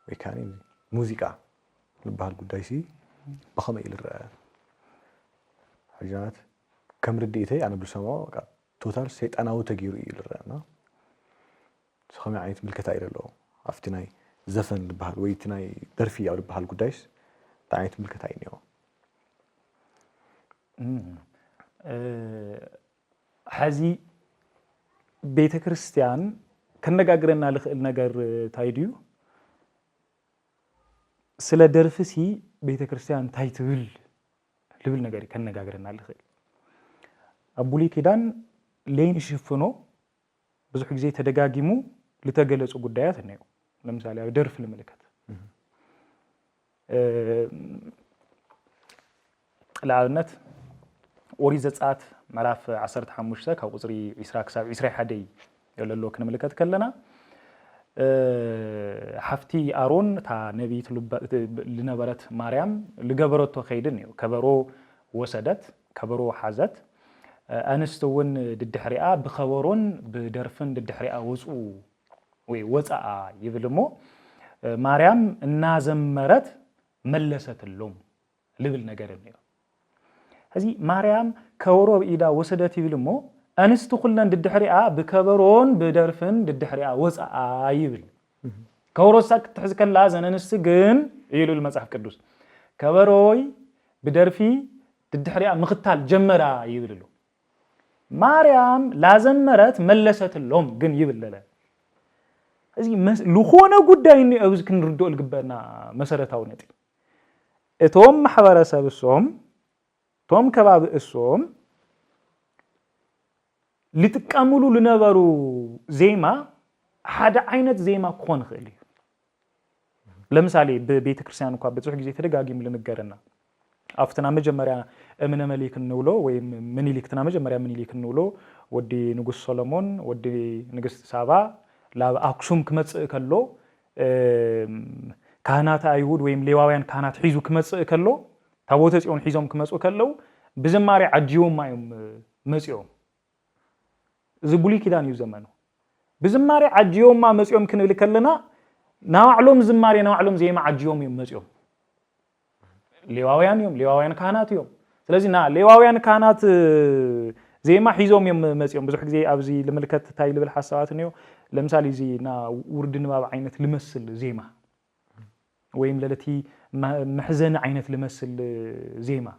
ወይ ካኒ ሙዚቃ ልባል ጉዳይ ሲ በኸመ ይልራ ሐጃት كم رديتي انا بسمعه توتال سيطاناو تغيرو يلرانا سخمي عينت ملكتا يلو افتناي زفن بحال ويتناي درفي او بحال قدايس تعينت ملكتا ينيو حزي بيت كريستيان كنغاغرنا لخل ነገር ታይዲዩ ስለ ደርፍሲ ቤተ ክርስቲያን ታይትብል ልብል ነገር ከነጋግረና ለخل አቡሊ ኪዳን ሌን ሽፍኖ ብዙ ጊዜ ተደጋግሙ ለተገለጹ ጉዳያት ነው ለምሳሌ ደርፍ ለመለከት ለአብነት ኦሪት ዘጸአት ምዕራፍ 15 ከቁጥሪ 20 ክሳብ 21 ያለለው ከመለከት ከለና ሐፍቲ አሮን ታ ነቢይት ለነበረት ማርያም ለገበረቶ ኸይድን ነው ከበሮ ወሰደት ከበሮ ሐዘት أنستون الدحرية بخبرون بدرفن الدحرية وصع يبلمو مريم النازم مرت ملست اللوم لبل نجرني هذه مريم كورو إذا وصدت يبلمو أنست كلنا الدحرية بخبرون بدرفن الدحرية وصع يبل كورو سك تحسك اللازم أنست جن يلو المسح كدوس كبروي بدرفي تدحريا مختال جمرا يبللو ماريام لازم مرت ملست اللهم جن يبلله هذه لخونه قداي إني أوز كنردو الجبنا مسارتها ونتي توم محبرة سبسوم توم كباب السوم لتكملوا لنبرو زيما حدا عينت زيما كون خلي لمثالي ببيت كريستيان وكا بتروح جزي تدغاغيم لنغرنا افتنا مجمريا امن ملك نولو وي منيليك تنا مجمريا منيليك نولو ودي نغس سولomon ودي نغست سابا لا اكسوم كمص كلو كهنات ايهود ويم ليواوያን كهنات حيزو كمص كلو ታቦተ ጽዮን ሒዞም ክመጹ ከለው በዝማሬ አጅዮም ማይም መጽዮም ዝቡሊ ኪዳን እዩ ዘመኑ በዝማሬ አጅዮም መጽዮም ክንብል ከለና ናዕሎም ዝማሬ ናዕሎም ዜማ አጅዮም መጽዮም ሌዋውያን ካህናት እዮም ስለዚህ ና ሌዋውያን ካህናት ዜማ ሒዞም መጽዮም ብዙ ጊዜ አብዚ ለመልከት ታይ ልብል ሐሳባት ነው ለምሳሌ እዚ ና ውርድ ንባብ አይነት ልመስል ዜማ ወይም ለለቲ محزن عينت لمسل زيما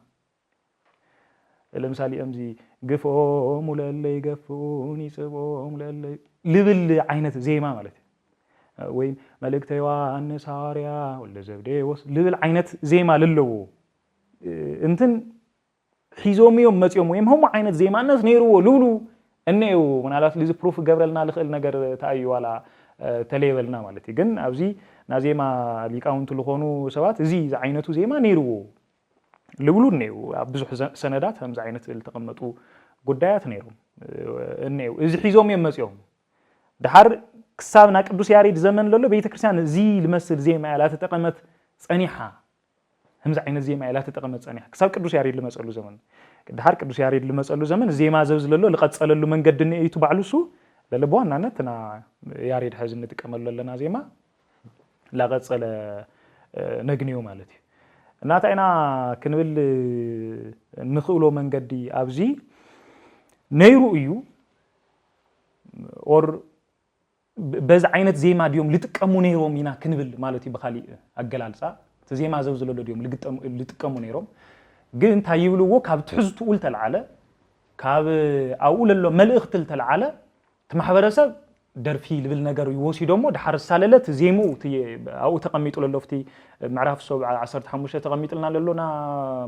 لمثالي امزي قفوم ولا يقفوني سبوم ولا لبل عينت زيما مالتي وين ملك تيوان ساريا ولا زبدي وس لبل عينت زيما للو انتن حيزوم يوم متيوم ويم هم عينت زيما الناس نيرو لولو انيو منالات لي بروف غبرلنا لخل ነገር ታዩ ዋላ ተሌበልና ማለት ግን አብዚ ናዜማ ሊቃውንቱ ለሆኑ ሰባት እዚ አይነቱ ዜማ ነይርዎ ልብሉ ነው ብዙ ሰነዳት همز አይነት ተቀመጡ ጉዳያት ነይሩ እኔው እዚ ሒዞም የመጽዮም ዳር ክሳብና ቅዱስ ያሬድ ዘመን ለሎ ቤተክርስቲያን እዚ ልመስል ዜማ ያላ ተጠቀመት ጸኒሓ همز አይነት ዜማ ያላ ተጠቀመት ጸኒሓ ክሳብ ቅዱስ ያሬድ ለመጸሉ ዘመን ዳር ቅዱስ ያሬድ ለመጸሉ ዘመን ዜማ ዘብዝ ለሎ ለቀጸለሉ መንገድ ነው ይቱ ባዕሉሱ ለልቦናነትና ያሬድ ሐዝን ተቀመሉ ለና ዜማ ላቀጸለ ነግኒው ማለት እናታይና ክንብል ንخውሎ መንገዲ አብዚ ነይሩ እዩ ኦር በዛ አይነት ዜማ ዲዮም ልጥቀሙ ነይሮም ኢና ክንብል ማለት በኻሊ አገላልጻ ተዜማ ዘውዝለሎ ዲዮም ልጥቀሙ ነይሮም ግን ታይብልዎ ካብ ትሕዝቱ ኡል ተልዓለ ካብ አውለሎ መልእኽት ተልዓለ ተማሕበረሰብ درفي لبل نجار يوسي دومو دحر الساللت زيمو أو تقميت له لفتي معرف صوب عصرت حموشة تقميت لنا للونا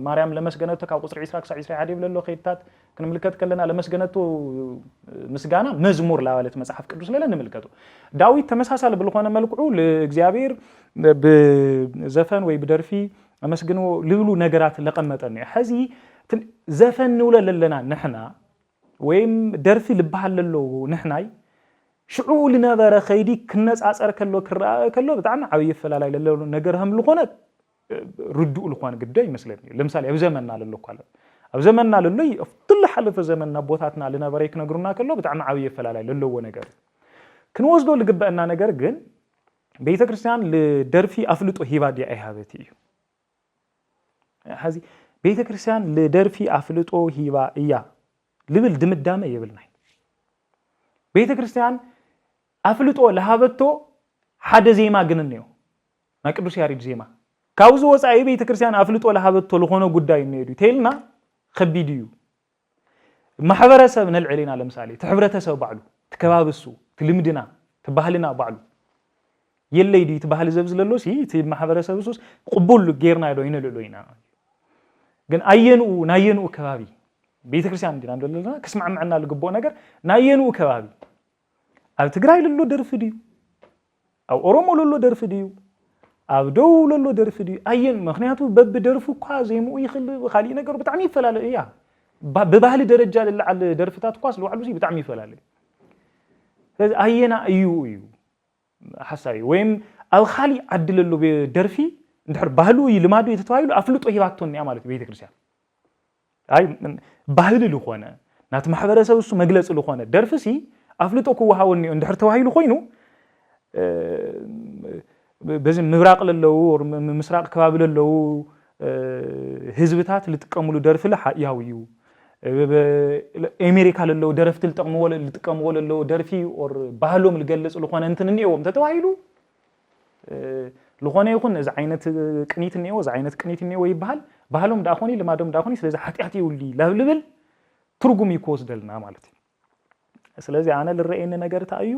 مريم لمس جنته كأو قصر عيسى كسر عيسى عادي بللو خيتات كنا ملكت كلنا لمس جنته مسجانا مزمور لا ولا تمسحف كدوس لا نملكته داويد تمسحسال بالقوانين ملكعو لإجزابير بزفن ويبدرفي مسجنو لولو نجارات لقمتني حزي زفن ولا لنا نحنا ويم درفي لبحال للو نحناي شعو لنبر خيدي كناس أسأر كله كرا كله بتاعنا عوي فلا لا لا نجرهم لخونة ردوا لخوان قداي مثلاً لمثال أبزمنا للو قال أبزمنا للو أفضل حل في زمننا بوثاتنا لنبريك نجرنا كله بتاعنا عوي فلا لا للو ونجر كنوز دول جبنا نجر جن بيت كريستيان لدرفي أفلت وهيبادي أيهابتي هذه بيت كريستيان لدرفي أفلت وهيبا إياه لبل دم الدم يبلنا بيت كريستيان أفلتو لهابتو حدا زيما جننيو ما كبرش ياريد زيما كاوزو وصاي بيت كريستيان أفلتو لهابتو لخونو قداي نيدو تيلنا خبيديو محبرسب نلعلينا لمثالي تحبرتسب بعلو تكبابسو تلمدنا تبهلنا بعلو يلي دي تبهل زبز للو سي تي محبرسب سوس قبول غيرنا يدوينا للوينا ግን ናየኑ ከባቢ ቤተክርስቲያን እንዲና እንደለና ከስማዕ ማዕና ለግቦ ነገር ናየኑ ከባቢ ኣብ ትግራይ ለሎ ደርፍ ዲዩ ኣብ ኦሮሞ ለሎ ደርፍ ዲዩ ኣብ ደው ለሎ ደርፍ ዲዩ አየን ምክንያቱ በብደርፉ ኳ ዘይሙ ይخل خالي ነገር በጣም ይፈላል ያ በባህል ደረጃ ለዓል ደርፍታት ኳስ ለዋሉ ሲ በጣም ይፈላል ስለዚህ አየና እዩ ሐሳቢ ወይም አልኻሊ አድለሎ በደርፊ እንደር ባህሉ ይልማዱ የተተዋይሉ አፍልጦ ይባቶን ያ ማለት ቤተክርስቲያን አይ ባህል ለሆነ ናት ማህበረሰብ እሱ መግለጽ ለሆነ ደርፍሲ አፍልጦ ኩዋሃውን እንደር ተዋይሉ ኮይኑ በዚህ ምብራቅ ለለው ምስራቅ ከባቢ ለለው ህዝብታት ልጥቀሙሉ ደርፍ ያውዩ አሜሪካ ለለው ደርፍት ልጥቀሙ ለለው ደርፊ ኦር ባህሎም ልገልጽ ለሆነ እንትን እንየውም ተተዋይሉ ለሆነ ይሁን እዚ አይነት ቅኒት ነው እዚ አይነት ቅኒት ነው ይባል ባህሎም ዳኾኒ ልማዶም ዳኾኒ ስለዚ ሓጢያት ይውሊ ለብል ትርጉም ይኮስደልና ማለት እዩ ስለዚ ኣነ ልረአየኒ ነገር ታዩ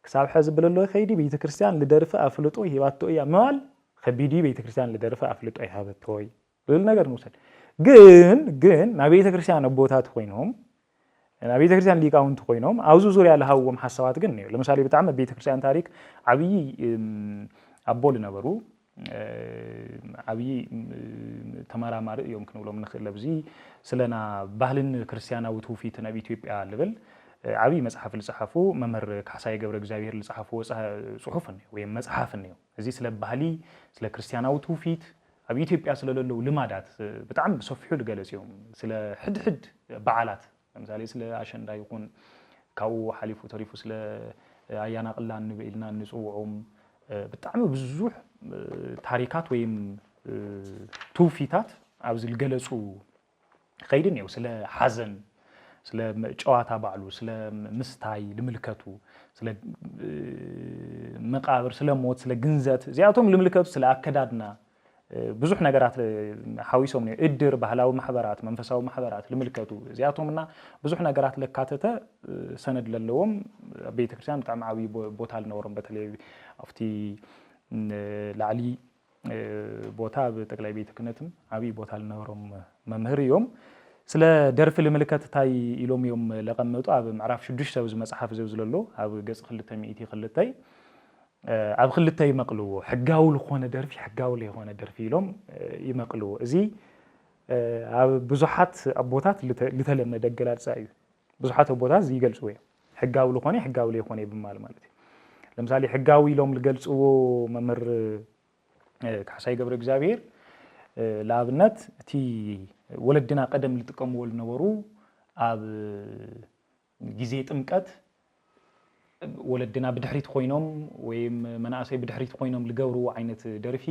ክሳብ ሕዚ ብለሎ ከይዲ ቤተክርስትያን ልደርፈ ኣፍልጦ ሂባቶ እያ መዋል ከቢዲ ቤተክርስትያን ልደርፈ ኣፍልጦ ይሃበቶ ወይ ልል ነገር ንውሰድ ግን ና ቤተክርስትያን ኣቦታት ኮይኖም ና ቤተክርስትያን ሊቃውንት ኮይኖም ኣብዙ ዙርያ ለሃውዎም ሓሳባት ግን ነው ለምሳሌ በጣም ቤተክርስትያን ታሪክ ዓብይ ኣቦ ልነበሩ ዓብይ ተመራማሪ እዮም ክንብሎም ንኽእል ለብዚ ስለና ባህልን ክርስቲያናዊ ትውፊትን ኣብ ኢትዮጵያ ልብል ዓብይ መጽሐፍ ልጽሐፉ መምህር ካሕሳይ ገብረ እግዚአብሔር ልጽሐፉ ጽሑፍ ነው ወይ መጽሐፍ ነው እዚ ስለ ባህሊ ስለ ክርስቲያናዊ ትውፊት ኣብ ኢትዮጵያ ስለለለው ልማዳት በጣም በሰፊሑ ልገለጽዮም ስለ ሕድሕድ በዓላት ለምሳሌ ስለ አሸንዳ ይኹን ካው ሓሊፉ ተሪፉ ስለ ኣያና ቅላን ንብኢልና ንጽውዖም በጣም ብዙሕ ታሪካት ወይም ትውፊታት ኣብዚ ልገለጹ ከይድን ነው ስለ ሓዘን ስለ ጨዋታ ባዕሉ ስለ ምስታይ ልምልከቱ ስለ መቃብር ስለ ሞት ስለ ግንዘት እዚኣቶም ልምልከቱ ስለ አከዳድና ብዙሕ ነገራት ሓዊሶም ነው እድር ባህላዊ ማሕበራት መንፈሳዊ ማሕበራት ልምልከቱ እዚኣቶምና ብዙሕ ነገራት ለካተተ ሰነድ ለለዎም ቤተክርስትያን በጣም ዓብይ ቦታ ልነበሮም በተለይ ኣብቲ ላዕሊ ቦታ በጠቅላይ ቤተ ክህነትም ዓብይ ቦታ ልነበሮም መምህር እዮም ስለ ደርፊ ልምልከት ታይ ኢሎም እዮም ለቀመጡ ኣብ ምዕራፍ 6 ኣብዚ መጽሓፍ ዘብዝለሎ ኣብ ገጽ 202 ኣብ ክልተ ይመቅልዎ ሕጋዊ ልኾነ ደርፊ ሕጋዊ ለይኾነ ደርፊ ኢሎም ይመቅልዎ እዚ ኣብ ብዙሓት ኣቦታት ልተለመደ ገላልጻ እዩ ብዙሓት ኣቦታት ይገልጽዎ ሕጋዊ ልኾነ ሕጋዊ ለይኾነ ይብማል ማለት እዩ ለምሳሌ ሕጋዊ ኢሎም ልገልጽዎ መምህር ካሕሳይ ገብረ እግዚአብሔር ለኣብነት እቲ ወለድና ቀደም ልጥቀምዎ ልነበሩ ኣብ ግዜ ጥምቀት ወለድና ብድሕሪት ኮይኖም ወይም መናእሰይ ብድሕሪት ኮይኖም ልገብሩ ዓይነት ደርፊ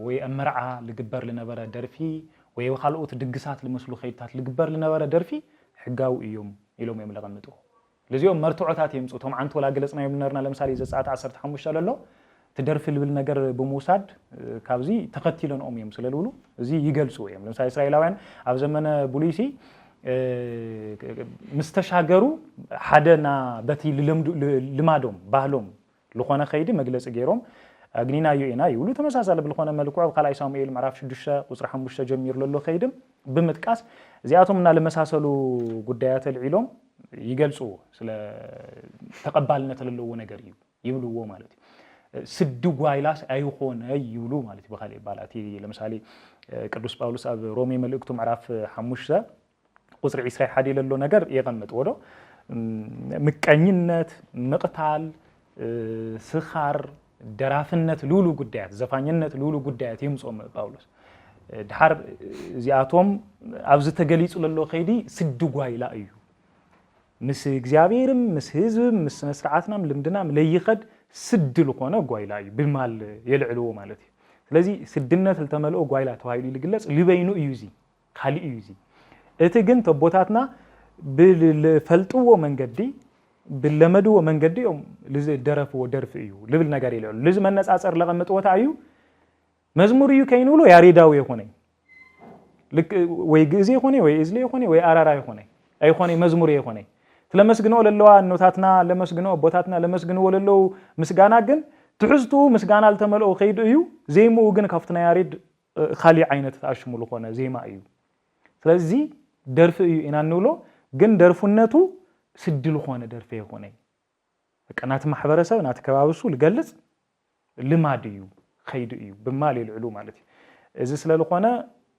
ወይ ኣመርዓ ልግበር ልነበረ ደርፊ ወይ ካልኦት ድግሳት ልመስሉ ከይታት ልግበር ልነበረ ደርፊ ሕጋዊ እዮም ኢሎም እዮም ለቀምጥዎ ለዚኦም መርትዖታት የምጽቶም ዓንት ወላ ገለጽና የምነርና ለምሳሌ ዘጻአት 15 ለሎ ትደርፍ ልብል ነገር በመውሳድ ካብዚ ተከቲለንኦም እዮም ስለልብሉ እዚ ይገልጹ እዮም ለምሳሌ እስራኤላውያን ኣብ ዘመነ ቡሊሲ ምስተሻገሩ ሓደና በቲ ልማዶም ባህሎም ልኾነ ከይዲ መግለጽ ገይሮም አግኒናዮ ኢና ይብሉ ተመሳሳለ ብልኾነ መልክዑ ካልኣይ ሳሙኤል ምዕራፍ 6 ቁጽሪ 5 ጀሚሩ ለሎ ከይድም ብምጥቃስ እዚኣቶምና ለመሳሰሉ ጉዳያት ልዒሎም ይገልጹ ስለ ተቀባልነት ለለዎ ነገር እዩ ይብሉዎ ማለት እዩ ስድ ጓይላስ አይሆነ ይብሉ ማለት በኻሊ ባላቲ ለምሳሌ ቅዱስ ጳውሎስ ኣብ ሮሜ መልእክቱ ምዕራፍ 5 ቁጽሪ 21 ለሎ ነገር የቀመጥ ወዶ ምቀኝነት መቅታል ስኻር ደራፍነት ሉሉ ጉዳያት ዘፋኝነት ሉሉ ጉዳያት ይምጾም ጳውሎስ ድሓር እዚኣቶም ኣብዚ ተገሊጹ ለሎ ከይዲ ስድ ጓይላ እዩ ምስ እግዚአብሔርም ምስ ህዝብም ምስ መስራዓትናም ልምድናም ለይኸድ ስድ ልኾነ ጓይላ እዩ ብማል የልዕልዎ ማለት እዩ ስለዚ ስድነት ልተመልኦ ጓይላ ተዋሂሉ ይግለጽ ልበይኑ እዩ እዚ ካሊ እዩ እዚ እቲ ግን ተቦታትና ብፈልጥዎ መንገዲ ብለመድዎ መንገዲ እዮም ልደረፍዎ ደርፍ እዩ ልብል ነገር ይልዕሉ ለዚ መነጻጸር ለቀምጥዎታ እዩ መዝሙር እዩ ከይንብሎ ያሬዳዊ ይኾነ ወይ ግእዝ ይኾነ ወይ እዝሊ ይኾነ ወይ አራራ ይኾነ አይኾነ መዝሙር ይኾነ ለመስግኖ ለለዋ ኖታትና ለመስግኖ ቦታትና ለመስግኖ ለለው ምስጋና ግን ትሕዝቱ ምስጋና ልተመልኦ ከይዱ እዩ ዘይሙኡ ግን ካፍትና ያሬድ ካሊ ዓይነት ተኣሽሙ ልኾነ ዜማ እዩ ስለዚ ደርፊ እዩ ኢና ንብሎ ግን ደርፉነቱ ስድ ልኾነ ደርፊ ይኾነ ቀናት ማሕበረሰብ ናት ከባብሱ ልገልጽ ልማድ እዩ ከይዱ እዩ ብማል ይልዕሉ ማለት እዩ እዚ ስለ ልኾነ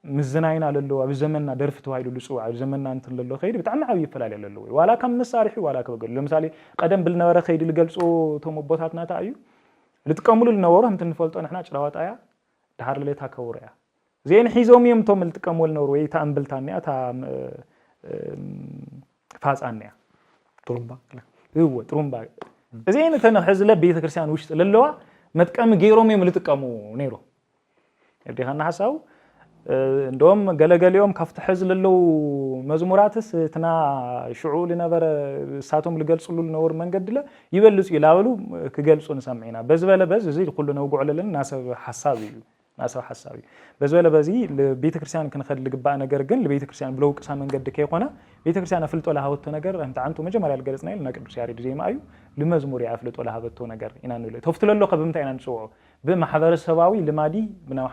ምዝናይና ለለው ኣብ ዘመንና ደርፊ ተዋሂሉ ልጽው ኣብ ዘመንና እንትን ለለው ከይዲ ብጣዕሚ ዓብይ ይፈላለ ለለው ዋላ ከም መሳርሒ ዋላ ከበገሉ ለምሳሌ ቀደም ብልነበረ ከይዲ ልገልጹ ቶም ቦታትና ታ እዩ ልጥቀምሉ ልነበሩ እንትን ንፈልጦ ንሕና ጭራዋጣያ ድሓር ለሌታ ከውርያ ዜን ሒዞም እዮም ቶም ልጥቀምሉ ነበሩ ወይ ታ እምብልታንያ ታ ፋጻንያ ጥሩምባ እዜን ተነሕዝለ ቤተክርስቲያን ውሽጥ ለለዋ መጥቀም ገይሮም እዮም ልጥቀሙ ነይሮ እዲኻና ሐሳቡ እንደውም ገለገሊዮም ካፍተ ሕዝ ለለው መዝሙራትስ ትና ሽዑ ለነበረ ሳቶም ልገልጽሉ ለነበር መንገድለ ይበልጹ ይላበሉ ክገልጹ ንሰምዒና በዝበለ በዝ እዚ ኩሉ ነው ጉዕለልን ናሰብ ሐሳብ እዩ ناسو حسابي بزوله بزي لبيت كريستيان كنخد لقباء نجر جن لبيت كريستيان بلو قسم من قد كيقونا بيت كريستيان أفلت ولا هوتو نجر أنت عنتو مجمع الجلسنا لنا كدوس ياري زي ما أيو لمزمور يعفلت ولا هوتو نجر إن نقول تفتل له قبل إن نسوعه بمحضر السواوي لمادي بنا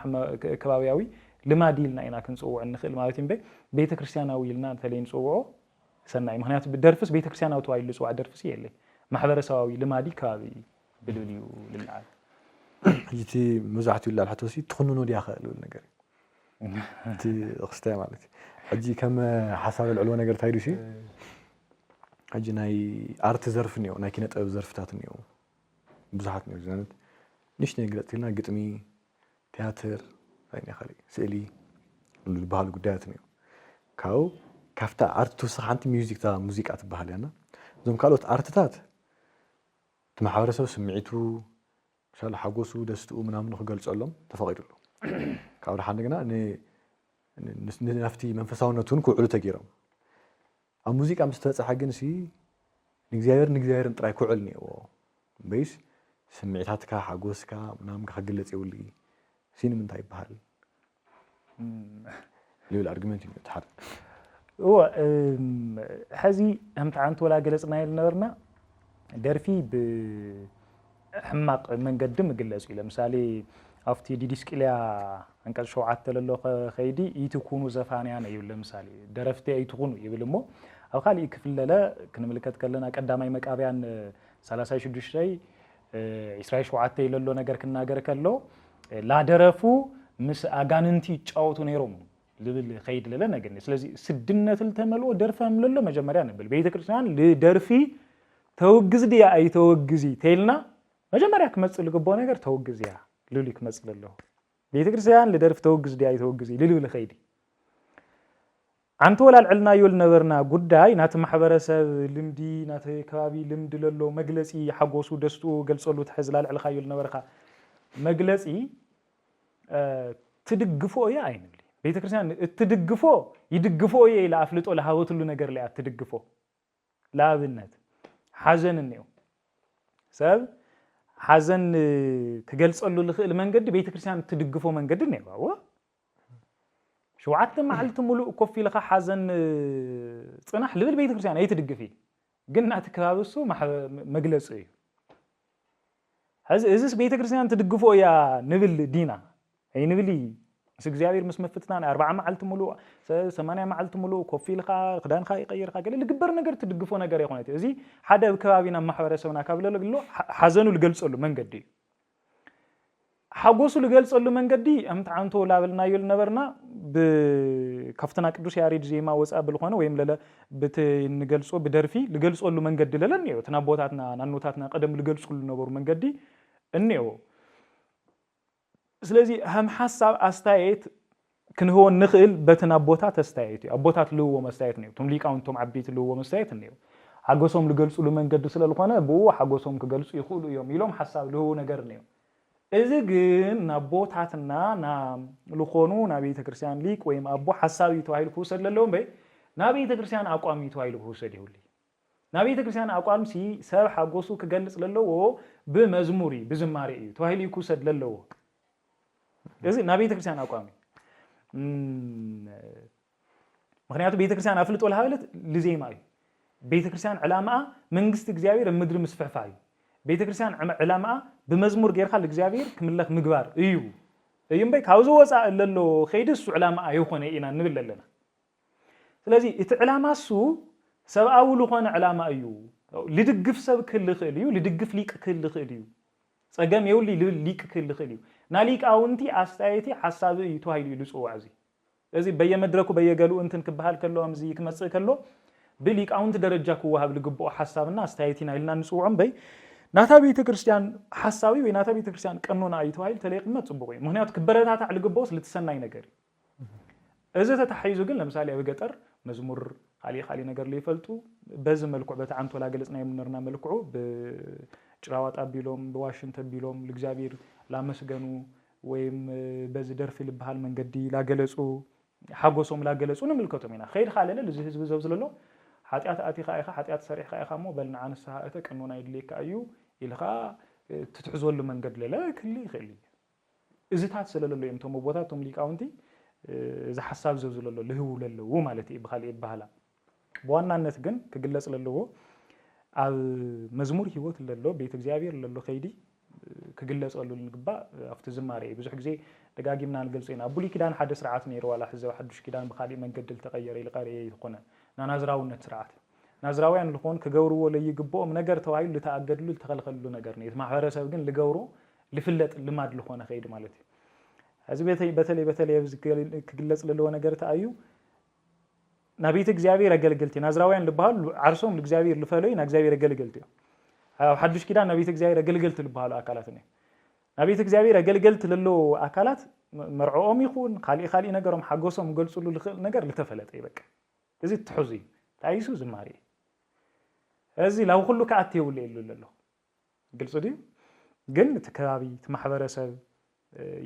كباوياوي لمادي لنا إن كنسوع النخل مالتين بيت كريستياناوي لنا ثلاثين سوعه سنة مهنيات بالدرفس بيت كريستيان أو تويل سوع درفس يلي محضر السواوي لمادي كابي بدوليو للعاد حجتي مزعتي ولا الحتوسي تخنونو دي اخا لول نجر انت اخستي مالتي حجي كم حساب العلو نجر تايدو شي حجي ناي ارت زرف نيو ناي كينه طب زرفتات نيو بزحات نيو زانت نيش نغلط لنا غطمي تياتر يعني خلي سيلي البحال قدات نيو كاو كافتا ارت توسخ انت ميوزيك تا موسيقى تبحال يانا زوم كالوت ارتتات تمحاورسو سمعيتو شال حقوسو دستو منامن خገልጸሎም ተፈቂዱሉ ካብ ረሓ እንደገና ነፍቲ መንፈሳውነቱን ኩዕሉ ተጊሮም ኣብ ሙዚቃ ምስተበፅሐ ግን ሲ ንእግዚአብሔርን ጥራይ ኩዕል ነይዎ በይስ ስምዒታትካ ሓጎስካ ምናምን ክግለጽ ይውል ሲን ምንታይ ይባሃል ሌላ አርጊመንት እዩ ተሓር هو ሕዚ همت عنت ولا ገለጽና ይልነበርና ደርፊ حماق من قدم قلصي لمثالي افتي ديسكليا انقل شوعات للو خيدي يتكونوا زفانيان ايو لمثالي درفتي ايتكونوا يبلمو او خالي كفلله كنملكت كلنا قداماي مقابيان 36 شي اسرائيل شوعات للو ነገር كناገር كلو لا درفو مس اغاننتي ጫውቱ ነይሮም ልብል خيد ለለ ነገር ስለዚህ ስድነት ተመልኦ ደርፈም ለሎ መጀመሪያ ነበር ቤተክርስቲያን ለደርፊ ተወግዝዲ አይ ተወግዚ ተይልና መጀመሪያ ከመጽል ገባው ነገር ተወግዝያ ልልክ መጽልለው ቤተክርስቲያን ለደርፍ ተወግዝዲ አይ ተወግዚ ልልብል خيدي አንተ ወላል ዕልና ይወል ነበርና ጉዳይ ናተ ማህበረሰብ ልምዲ ናተ ከባቢ ልምድ ለሎ መግለጺ ሓጎሱ ደስቱ ገልጸሉ ተሕዝላል ዕልኻ ይወል ነበርካ መግለጺ ትድግፎ ያ አይንል ቤተክርስቲያን ትድግፎ ይድግፎ ይላ አፍልጦ ለሃወትሉ ነገር ላይ አትድግፎ ላብነት ሐዘን ነው ሰብ ሐዘን ከገልጸሉ ለخل መንገድ ቤተክርስቲያን ትድግፎ መንገድ ነው ዋው شوعت معلت ملو كوفي لخ حزن صنح لبل ቤተክርስቲያን አይትድግፊ ግን አትከባብሱ መግለጽ እዩ እዚስ ቤተክርስቲያን ትድግፎ ያ ንብል ዲና አይ ንብሊ እግዚአብሔር መስመፍትና 40 معلت ملو 80 معلت ملو كوفي لخ خدانخ يقيرخ قال لغبر ነገር ትድግፎ ነገር ይሆናት እዚ ሓደ ከባቢና ማህበረሰብና ካብለለ ግሎ ሐዘኑ ልገልጸሉ መንገድ እዩ ሓጎሱ ልገልጸሉ መንገዲ አምት አንቶ ላብልና ይል ነበርና በከፍተና ቅዱስ ያሬድ ዜማ ወጻብል ሆነ ወይም ለለ በትንገልጾ በደርፊ ልገልጸሉ መንገድ ለለን ነው ተናቦታትና ናኖታትና ቀደም ልገልጹሉ ነበሩ መንገዲ እንየው ስለዚህ هم ሐሳብ አስተያየት ክንሆ ንخل በተናቦታት አስተያየት አቦታት ልዎ መስታየት ነው ቶም ሊቃውንቶም አቤት ልዎ መስታየት ነው ሓጎሶም ልገልጹሉ መንገድ ስለልሆነ በው ሓጎሶም ከገልጹ ይኹሉ እዮም ይሎም ሐሳብ ልዎ ነገር ነው እዚ ግን ናቦታትና ና ልኾኑ ና ቤተክርስቲያን ሊቅ ወይም አቦ ሐሳብ ይተዋይል ኩሰድ ለለውም በይ ና ቤተክርስቲያን አቋም ይተዋይል ኩሰድ ይሁሊ ና ቤተክርስቲያን አቋም ሲ ሰብ ሓጎሱ ከገልጽ ለለው በመዝሙሪ በዝማሬ እዩ ተዋይል ኩሰድ ለለው እዚ ና ቤተክርስቲያን አቋም ምክንያቱ ቤተክርስቲያን አፍልጦ ለሃለት ለዜማ እዩ ቤተክርስቲያን ዕላማ መንግስት እግዚአብሔር ምድር መስፈፋይ ቤተክርስቲያን ዕላማ በመዝሙር ገርካ ለእግዚአብሔር ክምለኽ ምግባር እዩ እዩም በይ ካውዞ ወፃ ለሎ ኸይድስ ዕላማ አይኾነ ኢና ንብለለና ስለዚህ እቲ ዕላማሱ ሰብአዊ ለኾነ ዕላማ እዩ ልድግፍ ሰብ ክልኽእል እዩ ልድግፍ ሊቅ ክልኽእል እዩ ጸገም የውሊ ሊቅ ክልኽእል እዩ ናሊቃውንቲ አስተያየቲ ሐሳብ እዩ ተዋይሉ ልጽዋዕዚ ስለዚህ በየመድረኩ በየገሉ እንትን ክበሃል ከለው አምዚ ክመጽእ ከሎ በሊቃውንት ደረጃ ኩዋሃብ ልግቦ ሐሳብና አስተያየቲና ይልና ንጽውዕም በይ ናታ ቤተክርስቲያን ሐሳቢ ወይ ናታ ቤተክርስቲያን ቀኖና አይተዋይል ተለቅመት ጽቡቅ ወይ ምክንያቱ ክበረታታ ልግቦስ ልትሰናይ ነገር እዚ ተታሐይዙ ግን ለምሳሌ በገጠር መዝሙር ኻሊ ነገር ሊፈልጡ በዚ መልኩ በተዓንቶ ላገለጽና የምንርና መልኩ በጭራዋጣ ቢሎም በዋሽንግተን ቢሎም ለእግዚአብሔር ላመስገኑ ወይም በዚ ደርፍ ልብሃል መንገዲ ላገለጹ ሓጎሶም ላገለጹ ንምልከቶም ኢና ኸይድ ኻለለ ለዚ ህዝብ ዘብዝለሎ ኃጢአት አቲኻ አይኻ ኃጢአት ሰሪሕካ አይኻ ሞ በልና አንስሃ እተ ቀኖና ይድሌካ እዩ ኢልኻ ትትሕዘሉ መንገድ ለለ ክሊ ይኽእል እዝታት ስለለሎ እዮም ቶም ቦታት ቶም ሊቃውንቲ እዚ ሓሳብ ዘብዝለሎ ልህው ለለዎ ማለት እዩ ብኻልእ ይባሃላ በዋናነት ግን ክግለጽ ለለዎ ኣብ መዝሙር ህይወት ለሎ ቤተ እግዚአብሔር ለሎ ኸይዲ ክግለጸሉ ንግባእ ኣብቲ ዝማሬ ብዙሕ ግዜ ደጋጊምና ንገልጾ ኢና ኣብ ብሉይ ኪዳን ሓደ ስርዓት ነይሩ ዋላ ሕዚ ኣብ ሓዱሽ ኪዳን ብኻልእ መንገዲ ተቐየረ ይልቀርየ ይኾነ ናዝራውነት ስርዓት ናዝራውያን ልኾን ክገብርዎ ለይግብኦም ነገር ተባሂሉ ዝተኣገድሉ ዝተኸልኸልሉ ነገር ነይሩ ማሕበረሰብ ግን ልገብሮ ልፍለጥ ልማድ ልኾነ ኸይዲ ማለት እዩ እዚ በተለይ ክግለጽ ለለዎ ነገር ተኣዩ ናብ ቤተ እግዚአብሔር አገልግልቲ ናዝራውያን ልባሃሉ ዓርሶም ለእግዚአብሔር ልፈለዩ ናብ እግዚአብሔር አገልግልቲ ኣብ ሓዱሽ ኪዳን ናብ ቤተ እግዚአብሔር አገልግልቲ ልባሃሉ አካላት ነው ናብ ቤተ እግዚአብሔር አገልግልቲ ለሎ አካላት መርዖኦም ይኹን ካልእ ነገሮም ሓጎሶም ገልጽሉ ልኽእል ነገር ልተፈለጠ ይበቃ እዚ ትሑዝ እዩ ታይሱ ዝማሬ እዚ ላው ኩሉ ከኣትየውል የሉ ለሎ ግልጽ ድዩ ግን ተከባቢ ማሕበረሰብ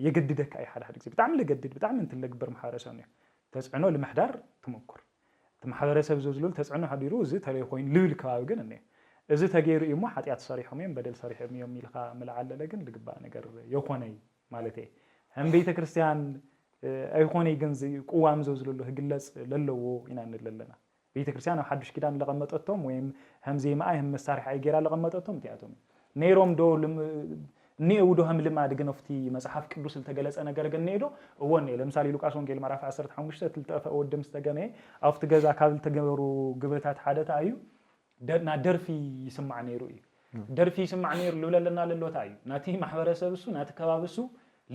የገድደካ አይ ሓደ ግዜ ብጣዕሚ ለገድድ ብጣዕሚ እንትለግበር ማሕበረሰብ ነው ተጽዕኖ ለምሕዳር ትሞክር ማሕበረሰብ ዝዝሉ ተጽዕኖ ሓዲሩ እዚ ተለይ ኮይን ልብል ከባቢ ግን እኔ እዚ ተገይሩ እሞ ሓጢያት ሰሪሖም እዮም በደል ሰሪሖም እዮም ኢልካ መልዓለለ ግን ልግባእ ነገር የኾነይ ማለት እዩ ከም ቤተ ክርስቲያን ኣይኾነይ ግን ቁዋም ዝዝሉ ህግለጽ ለለዎ ኢና ንለለና ቤተ ክርስቲያን ኣብ ሓዱሽ ኪዳን ለቐመጠቶም ወይም ከም ዘይማኣይ ከም መሳርሒ ኣይ ጌራ ለቐመጠቶም እንቲያቶም ነይሮም ዶ نيو دو هم لما دقنا في مصحف ቅዱስ ተገለጸ ነገር ግን ነይዶ ወኔ ለምሳሌ ሉቃስ ወንጌል ምዕራፍ 15 ተልጠፈ ወደም ዝተገነ አፍት ገዛ ካብ ተገበሩ ግብታት ሓደ ታዩ ደና ደርፊ ይስማዕ ነይሩ እዩ ደርፊ ይስማዕ ነይሩ ለለና ለሎታ እዩ ናቲ ማሕበረሰብ እሱ ናቲ ከባብሱ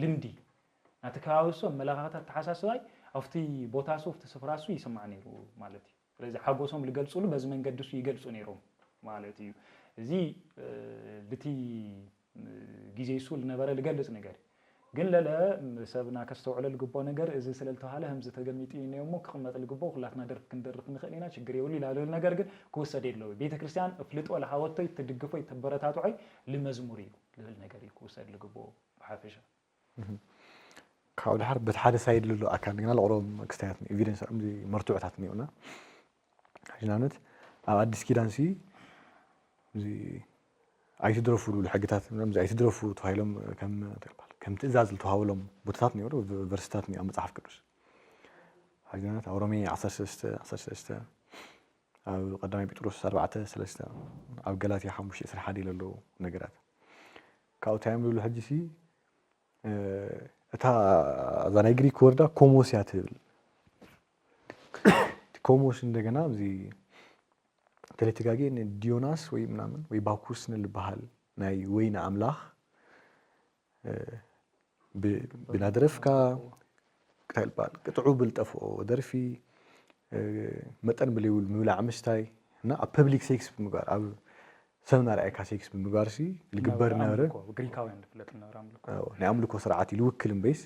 ልምዲ ናቲ ከባብሱ መላኻታት ተሓሳስባይ አፍቲ ቦታሱ አፍቲ ስፍራሱ ይስማዕ ነይሩ ማለት እዩ ስለዚህ ሓጎሶም ልገልጹሉ በዚ መንገድ እሱ ይገልጹ ነይሩ ማለት እዩ እዚ ልቲ ጊዜ እሱ ለነበረ ልገልጽ ነገር ግን ለለ ሰብና ከስተውዕለ ልግቦ ነገር እዚ ስለልተሃለ ህምዝ ተገሚጥ ይነውሞ ከመጥ ልግቦ ሁላትና ደርፍ ክንደርፍ ንኽእልና ችግር ይውል ይላል ነገር ግን ክወሰድ የለው ቤተ ክርስቲያን ፍልጦ ለሃወቶ ይተደግፎ ይተበረታቱይ ለመዝሙር እዩ ለል ነገር ይክወሰድ ልግቦ በሐፈሻ ካውል حرب በተሓደ ሳይድ ለሎ አካል ግን ለቆሮም ክስታያት ኤቪደንስ አምዚ መርቱዕታት ነውና አጅናነት ኣብ አዲስ ኪዳንሲ እዚ ኣይትድረፉሉ ለሕግታት ምንም ዘይትድረፉ ተባሂሎም ከም ትእዛዝ ተዋህሎም ቦታታት ነይሩ ቨርስታት ነው መጽሐፍ ቅዱስ አጅናነት አውሮሜ 16 ኣብ ቀዳማይ ጴጥሮስ 4:3 ኣብ ገላትያ 5:1 ለሎ ነገራት ካው ታይም ለሎ ሕጂሲ እታ ዛናይ ግሪክ ወርዳ ኮሞሲያ ትብል ኮሞስ እንደገና እዚ ተለተጋገን ዲዮናስ ወይ ምናምን ወይ ባኩስ ንልባሃል ናይ ወይና አምላኽ ብናድረፍካ ከተልባል ቅጥዑ ብልጠፎ ደርፊ መጠን ብለውል ምብላዕ ምስታይ እና ኣብ ፐብሊክ ሴክስ ብምጋር ኣብ ሰምና ራእይካ ሴክስ ብምጋርሲ ልግበር ነበረ ግሪካውያን ፍለጥ ነበረ አምልኮ ናይ አምልኮ ስርዓት ይልውክል እምበይስ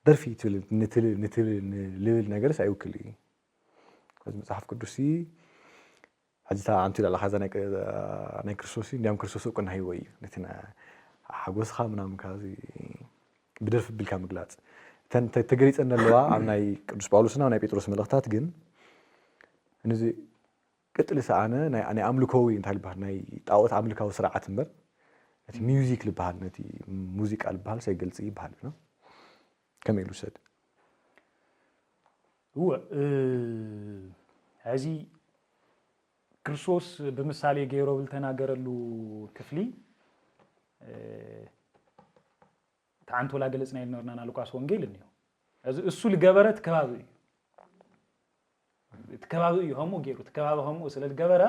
ደርፊ ንትል ልብል ነገርስ ኣይውክል እዩ እዚ መጽሐፍ ቅዱስ حجتا عمتي لا خزانه انا كريستوسي نديام كريستوس كنا هيوي نتنا حغوسخا منام كازي بدرف بالكا مغلاص تغريص ان لوا امناي قدوس باولوسنا وناي بيتروس ملختات ግን انزي قتل ساعنا انا املكوي انتال بحر ناي طاوت املكاو سرعات نبر نتي ميوزيك لبحال نتي موزيقا لبحال سيغلص يبحال نو كم يلوسد هو هذه ክርስቶስ በምሳሌ ገይሮብል ተናገረሉ ክፍሊ ታንቶ ላገለጽና ይነርናና ሉቃስ ወንጌል ነው እሱ ለገበረት ከባቢ ተከባቢ ይሆሙ ገይሩ ተከባቢ ሆሙ ስለልገበረ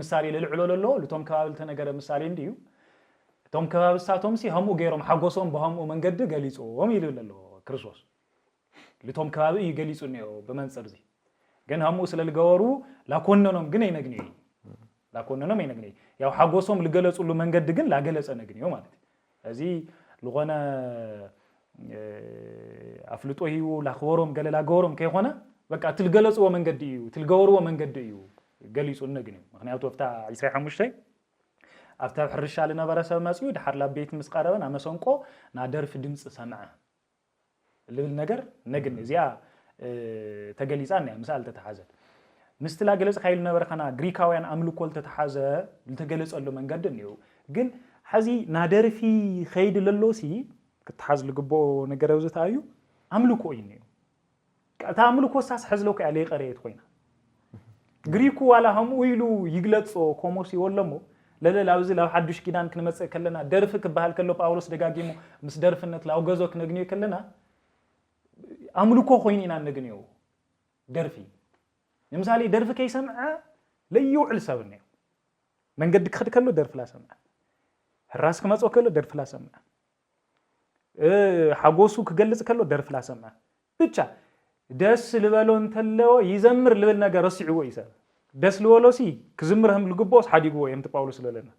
ምሳሌ ለልዕሎሎ ለቶም ከባቢ ተነገረ ምሳሌ እንዲዩ ቶም ከባቢ ሳቶም ሲ ሆሙ ገይሮም ሓጎሶም በሆሙ መንገድ ገሊጾም ይልልሎ ክርስቶስ ለቶም ከባቢ ይገሊጹ ነው በመንጸር ዚ ግን ሀሙ ስለልገወሩ ላኮነኖም ግን አይነግኒ ላኮነኖም አይነግኒ ያው ሓጎሶም ልገለጹሉ መንገድ ግን ላገለጸ ነግኒው ማለት እዚ ለሆነ አፍልጦ ይው ላخوሮም ገለላ ገወሮም ከይሆነ በቃ ትልገለጹው መንገድ እዩ ትልገወሩው መንገድ እዩ ገሊጹ ነግኒ ምክንያቱ ወፍታ 25 አፍታ ሕርሻ ለነበረ ሰብ መጽዩ ድሓር ላቤት ምስቀረበን አመሰንቆ ናደርፍ ድምጽ ሰማዕ ልብል ነገር ነግኒ እዚያ ተገሊጻና ምሳል ተተሐዘ ምስትላ ገለጽ ኃይል ነበርካና ግሪካውያን አምልኮል ተተሐዘ ለተገለጸሉ መንገድ ነው ግን ሐዚ ናደርፊ ኸይድ ለሎሲ ክትሓዝ ልግብኦ ነገር ኣብዝታዩ ኣምልኮ እዩ ነይሩ ታ ኣምልኮ ሳስ ሕዝለውካ ያለ ቀረየት ኮይና ግሪኩ ዋላ ከምኡ ኢሉ ይግለጾ ኮሞርሲ ወለሞ ለለ ኣብዚ ላብ ሓዱሽ ኪዳን ክንመጽእ ከለና ደርፍ ክበሃል ከሎ ጳውሎስ ደጋጊሞ ምስ ደርፍነት ላው ገዞ ክነግንዮ ከለና ኣምልኮ ኮይኒና ነግንዮ ደርፊ ለምሳሌ ደርፍ ከይሰምዐ ለይውዕል ሰብ ነይሩ መንገዲ ክኸድ ከሎ ደርፍ ላ ሰምዐ ሕራስ ክመጽኦ ከሎ ደርፍ ላ ሰምዐ ሓጎሱ ክገልጽ ከሎ ደርፍ ላ ሰምዐ ብቻ ደስ ልበሎ እንተለዎ ይዘምር ልብል ነገር ረሲዕዎ ይሰብ ደስ ልወሎሲ ክዝምርህም ልግቦስ ሓዲግዎ የምቲ ጳውሎስ ለለና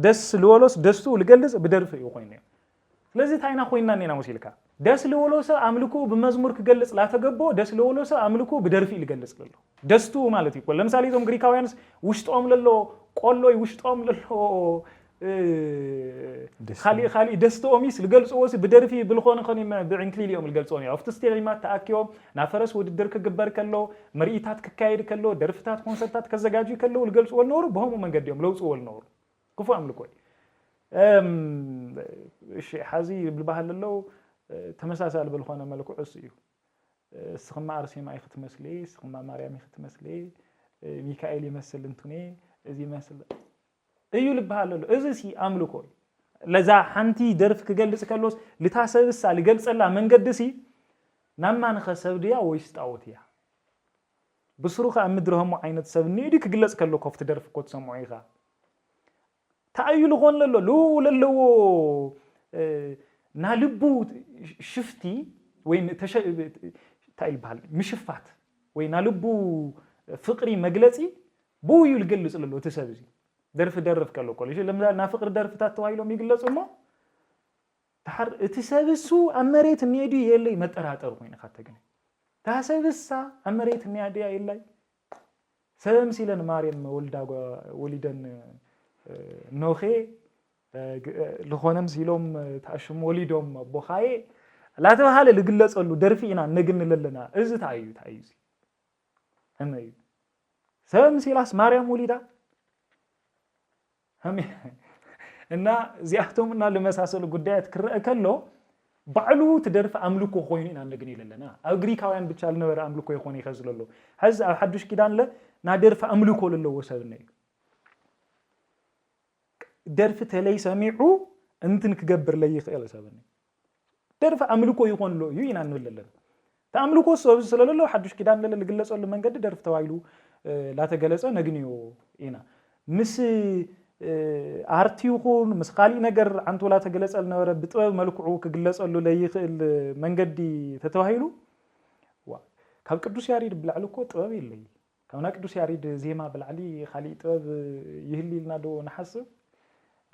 ደስ ልወሎስ ደስቱ ልገልጽ ብደርፍ እዩ ኮይኑ ስለዚህ ታይና ኮይና ነና ወሲልካ ደስ ልወሎስ አምልኮ በመዝሙር ክገልጽ ላተገቦ ደስ ልወሎስ አምልኮ ብደርፊ ልገልጽ ለሎ ደስቱ ማለት ይቆል ለምሳሌ ቶም ግሪካውያንስ ውሽጦም ለሎ ቆሎይ ውሽጦም ለሎ خالي دستوميس لجلسوا وسي بدرفي بالخون خوني بعنكليليوم الجلسوني أفتستي ما تأكيوم نافرس ودر كجبر كله مريتات ككايد كله درفتات كونسرتات كزجاجي كله الجلس والنور بهم من قديم لوس والنور كفو عملوا شيء حزي بالبحر لله تمساسال بالخون ملكو عصيو سخما عرسي ما يخت مسلي سخما مريم يخت مسلي ميكائيل يمثل انتوني زي مثل ايو لبحال له ازسي املكو لذا حنتي درف كجلص كلوس لتاسبس لجلصلا منقدسي نمان خسبديا ويس طاوتيا بسروخ امدرهم عينت سبني دي كجلص كلو كفت درف كوت سمعيغا تايو لغون لو للو نالبو شفتي وين تايل بحال مشفات وين نالبو فقري مجلصي بو يلجلص للو تسبزي درف كلو كل شيء لما نافقر درف تاتوايلو ميغلصو مو تحر تسبسو امريت نيدي يلي متراطر وين خاطغني تاسبسا امريت نيادي يلي سلام سيلن مريم ولدا وليدن نوخي لخونم سيلوم تاشم وليدوم بوخاي لا تبحال لغلصلو درفينا نغن للنا از تايو امي سلام سيلاس مريم وليدا እና ዚያህቶምና ለመሳሰሉ ጉዳያት ክረከሎ ባዕሉ ትደርፍ አምልኮ ኮይኒና እንደግን ይለለና ኣብ ግሪካውያን ብቻ ለነበረ አምልኮ ይኾን ይኸዝለሎ ሐዝ ኣብ ሐዱሽ ኪዳን ለ ናደርፍ አምልኮ ለለው ወሰብነይ ደርፍ ተለይ ሰሚዑ እንትን ክገብር ለይ ይኽእል ሰብነይ ደርፍ አምልኮ ይኾን ሎ ይና እንብለለን ተአምልኮ ሰው ስለለው ሐዱሽ ኪዳን ለ ለግለጸሉ መንገድ ደርፍ ተዋይሉ ላተገለጸ ነግኒዮ ኢና ምስ አርቲዩኹን መስኻሊ ነገር አንቶላ ተገለጸል ነበረ በጥበብ መልኩዑ ከግለጸሉ ለይኽእል መንገዲ ተተዋሂሉ ካብ ቅዱስ ያሬድ ብላዕሊ እኮ ጥበብ የለይ ካብና ቅዱስ ያሬድ ዜማ ብላዕሊ ኻሊ ጥበብ ይህሊልና ዶ ነሐስብ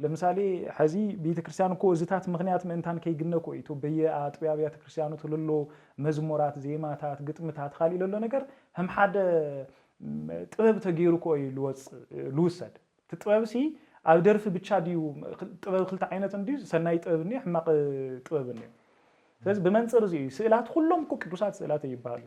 ለምሳሌ ሐዚ ቤተክርስቲያን እኮ ዝታት ምክንያት ምንታን ከይግነኮ ኢቱ በየአጥቢያ ቤተክርስቲያኑ ተለሎ መዝሙራት ዜማታት ግጥምታት ኻሊ ለሎ ነገር هم ሓደ ጥበብ ተገይሩ እኮ ይልወጽ ልውሰድ ጥበብሲ ኣብ ደርፍ ብቻ ዲዩ ጥበብ ክልተ ዓይነት እንዲ ሰናይ ጥበብኒ ሕማቅ ጥበብኒ ስለዚህ በመንጽር እዚ ስዕላት ሁሉም እኮ ቅዱሳት ስዕላት ይባላሉ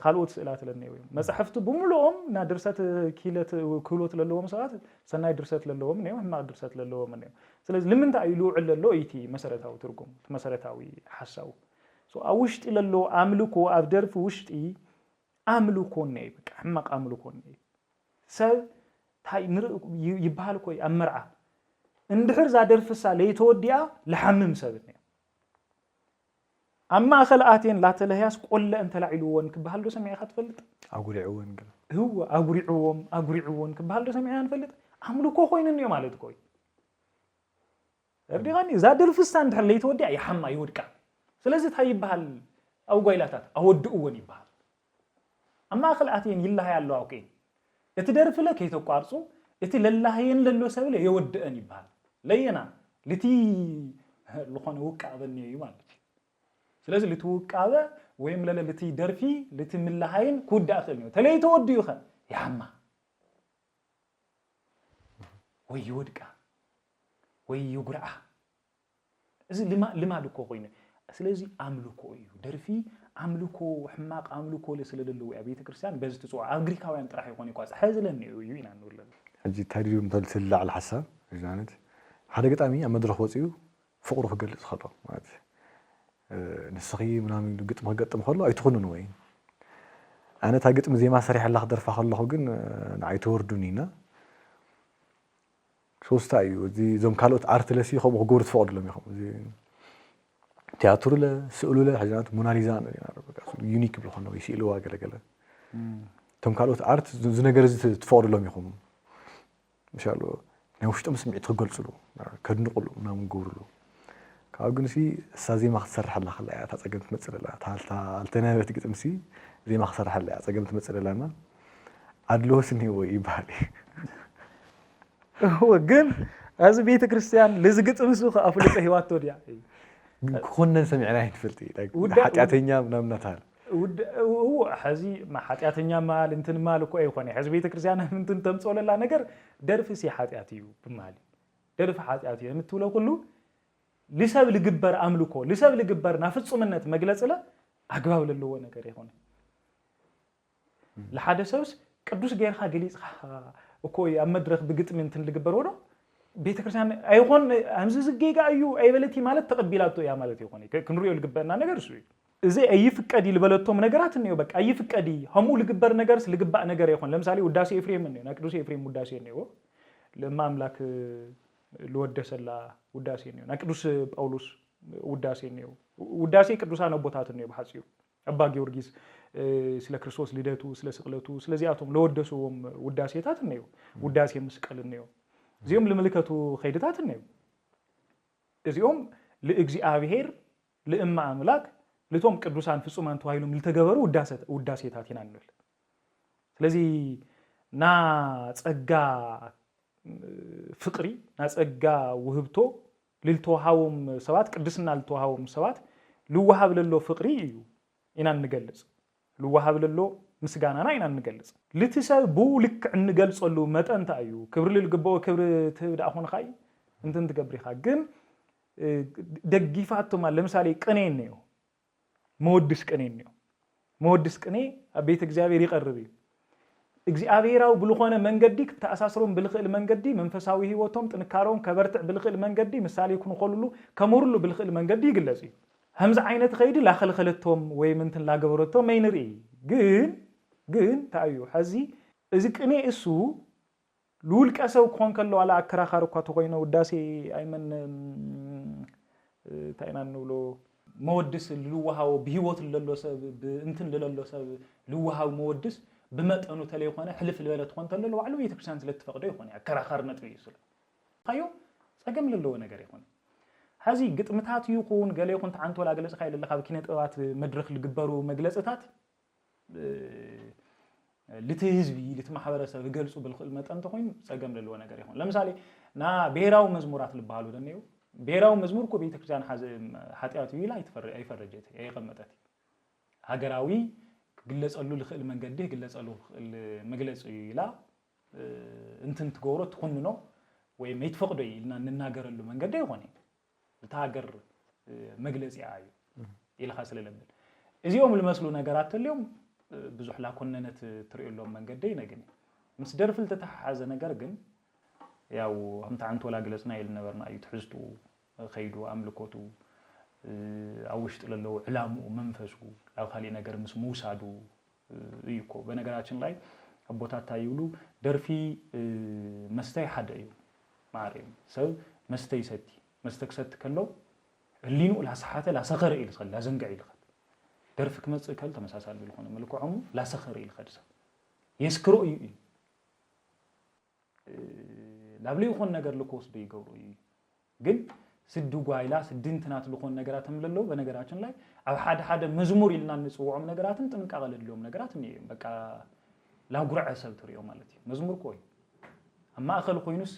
ካልኦት ስዕላት ለኔ ወይ መጽሐፍቱ በሙሉኦም እና ድርሰት ኪለት ክሎት ለለዎም ሰዓት ሰናይ ድርሰት ለለዎም ነው ሕማቅ ድርሰት ለለዎም ነው ስለዚህ ለምን ታይሉ ዕለሎ ኢቲ መሰረታዊ ትርጉም መሰረታዊ ሐሳቡ አውሽጥ ለሎ አምልኮ ኣብ ደርፍ ውሽጢ አምልኮ ነው በቃ ሕማቅ አምልኮ ነው ሰብ تاي يبهال كوي أمرعة اندحر زادر فسا ليتوديا لحمم سبتني أما خلقاتين لا تلهياس قل أنت لعلوون كبهال دو سمعي خات فلت أقرعوون هو أقرعوون كبهال دو سمعي فلت عملو كو خوين النيو مالت كوي ردي غاني زادر فسا اندحر ليتوديا يحما يودكا سلازي تاي يبهال أو قويلاتات أو الدقوون يبهال أما خلقاتين يلا هيالو أوكي يتدرف لك يتقارصو يتي للهين للو سبله يودئن يبال لينا لتي لخون وقابني ማለት ስለዚህ ልትወቃበ ወይም ለለቲ ደርፊ ልትምልሃይን ኩዳ አخلني ተለይቶ ወዲዩ ኸ ያማ ወይ ይወድቃ ወይ ይጉራ እዚ ልማልኮ ኮይነ ስለዚህ አምልኮ እዩ ደርፊ አምልኮ ሕማቅ አምልኮ ለስለለለው አብያተ ክርስቲያን በዚህ ተጽዋ አግሪካውያን ጥራህ ይሆን ይቋጽ ሐዝለን እዩ ይና ነው حجي تاريخ مثل على الحساب جانت هذا قطامي أما درخ وصيو ፍቅሩ ክገልጽ ከሎ ማለት ንስኺ ምናምን ግጥም ክገጥም ከሎ ኣይትኹኑን ወይ ኣነ ታ ግጥም ዜማ ሰሪሐላ ክደርፋ ከለኹ ግን ንዓይ ተወርዱኒና ሶስታ እዩ እዚ ዞም ካልኦት ኣርት ለሲ ከምኡ ክገብሩ ትፈቅድሎም ኢኹም እዚ ቲያትሩ ለ ስእሉ ለ ሕዛናት ሞናሊዛ ዩኒክ ብሎ ከሎ ይስእልዋ ገለገለ ቶም ካልኦት ኣርት እዚ ነገር እዚ ትፈቅድሎም ኢኹም ምሻሉ ናይ ውሽጦም ስምዒት ክገልጽሉ ከድንቕሉ ምናምን ገብርሉ ካብ ግን እሳ ዜማ ክትሰርሐላ ከላ እያ እታ ፀገም ትመፅእ ዘላ ኣልተናበበት ግጥም ዜማ ክትሰርሐላ እያ ፀገም ትመፅእ ዘላና ኣድልዎስ እኒሄዎ ይበሃል ግን እዚ ቤተ ክርስቲያን ልዝግጥም እሱ ከኣፍልጦ ሂዋቶ ድያ ክኾነን ሰሚዕና ይንፈልጥ ሓጢኣተኛ ምናምን ናታል ሕዚ ሓጢኣተኛ ማል እንትን ማል እኮ ኣይኮነ ሕዚ ቤተ ክርስቲያን እንትን ተምፅለላ ነገር ደርፊ ሓጢኣት እዩ ብማል ደርፊ ሓጢኣት እዩ የምትብሎ ኩሉ لسب لجبر أملكه لسب لجبر نافذ صمنة مجلس له أجباب للو نكره هون لحد سوس كدوس جير خاجليس وكوي أمدرخ بجت من تن لجبر ورا بيتكرسان أيقون همزز الجيجا أيو أي بلتي مالت تقبيلاته يا مالتي هوني كنوريو لجبرنا نجار شوي زي أي فكادي لبلتهم نجارات النيو بك أي فكادي همو لجبر نجارس لجبا نجار يخون لمسالي وداسي إفريم مني نكدوس إفريم وداسي النيو لما أملاك لودس الله وداسي النيو نكدوس باولوس وداسي النيو وداسي كدوسان أبوتات النيو بحسيو أبا جورجيس سلا كريستوس ليداتو سلا سقلاتو سلا زياتهم لودسوهم وداسي تات النيو وداسي مسكال النيو زيهم لملكاتو خيدتات النيو زيهم لإجزئابهير لإما أملاك لتوم كدوسان في الصومان توايلهم لتجبروا وداسي تاتين عنول ስለዚህ ና ጸጋ ፍቅሪ ና ጸጋ ውህብቶ ልልተዋሃውም ሰባት ቅድስና ልልተዋሃውም ሰባት ልዋሃብ ለሎ ፍቅሪ እዩ ኢና እንገልጽ ልዋሃብ ለሎ ምስጋናና ኢና እንገልጽ ልትሰብ ልክ እንገልጸሉ መጠንታ እዩ ክብር ልልግበው ክብር ትዳኹን ኻይ እንትን ትገብሪኻ ግን ደግይፋቶም ለምሳሌ ቅኔ ነው መወድስ ቅኔ አቤት እግዚአብሔር ይቀርብ እግዚአብሔራው ብልኾነ መንገዲ ተአሳስሮም ብልኽል መንገዲ መንፈሳዊ ህይወቶም ጥንካሮም ከበርትዕ ብልኽል መንገዲ ምሳሌ ይኩን ኸሉሉ ከመሩሉ ብልኽል መንገዲ ይግለጽ همز عينت خيدي لا خلخلتهم ويمنتن لا جبرتهم ما ينري جن تأيو حزي إذا كني إسو لول كأسو كون كله على أكرا خارق كاتوغينا وداسي أيمن تاينا نقوله مودس لوها وبهوت للو سب انتن للو سب لوها ومودس بمت أنو تلي خانة حلف البلد خان تلو على ويتك سنت للتفقد يخوني أكرا خارنا تريسل خيو سأجمل للو نجاري خان هذه قط متات يكون قال يكون تعنت ولا جلس خيل اللي خاب كنت أوقات مدرخ الجبرو مجلسات لتهزبي لتمحبر سب جلسوا بالخدمة أنت خوين سأجمل للو نجاري خان لمثالي نا بيراو مزمورات البحالو دنيو بيراو مزمور كو بيتك جان حتى لا يفرجت أي قمتات هجراوي جلس قالوا لخل من جديه جلس قالوا المجلس لا أنت تجورت تكون منه وما يتفقدوا لنا نناجر له من جديه هوني التاجر مجلس يعايو إلى خاص للبل إذا يوم المسلو نجارات اليوم بزح لا كنا نتري لهم من جديه نجني مسدر في التتحاز نجارجن ياو هم تعنت ولا جلسنا إلى نبرنا يتحزتوا خيدوا أملكوتوا أوشت للو علامه ومنفسه أو خلي نجار مسموسادو يكو بنجاراتشن لاي أبوتات تايلو درفي مستي حدا يو معرم سو مستي ستي مستكست كله اللينو لا صحته لا صغر إلى خل لا زنقع إلى خل درفك مستك هل تمساسال بالخون ملكو عمو لا صغر إلى خل يسكروا لا بلي يخون نجار لكوس بيجورو جن سدو قايلا سدين تنات لخون نجاراتهم للو بنجاراتهم لاي أو حد مزمور إلنا نسوعهم نجاراتهم تمك أغلى اليوم نجاراتهم بقى لا قرع سبتر يوم مالتي مزمور كوي أما أخل خوينس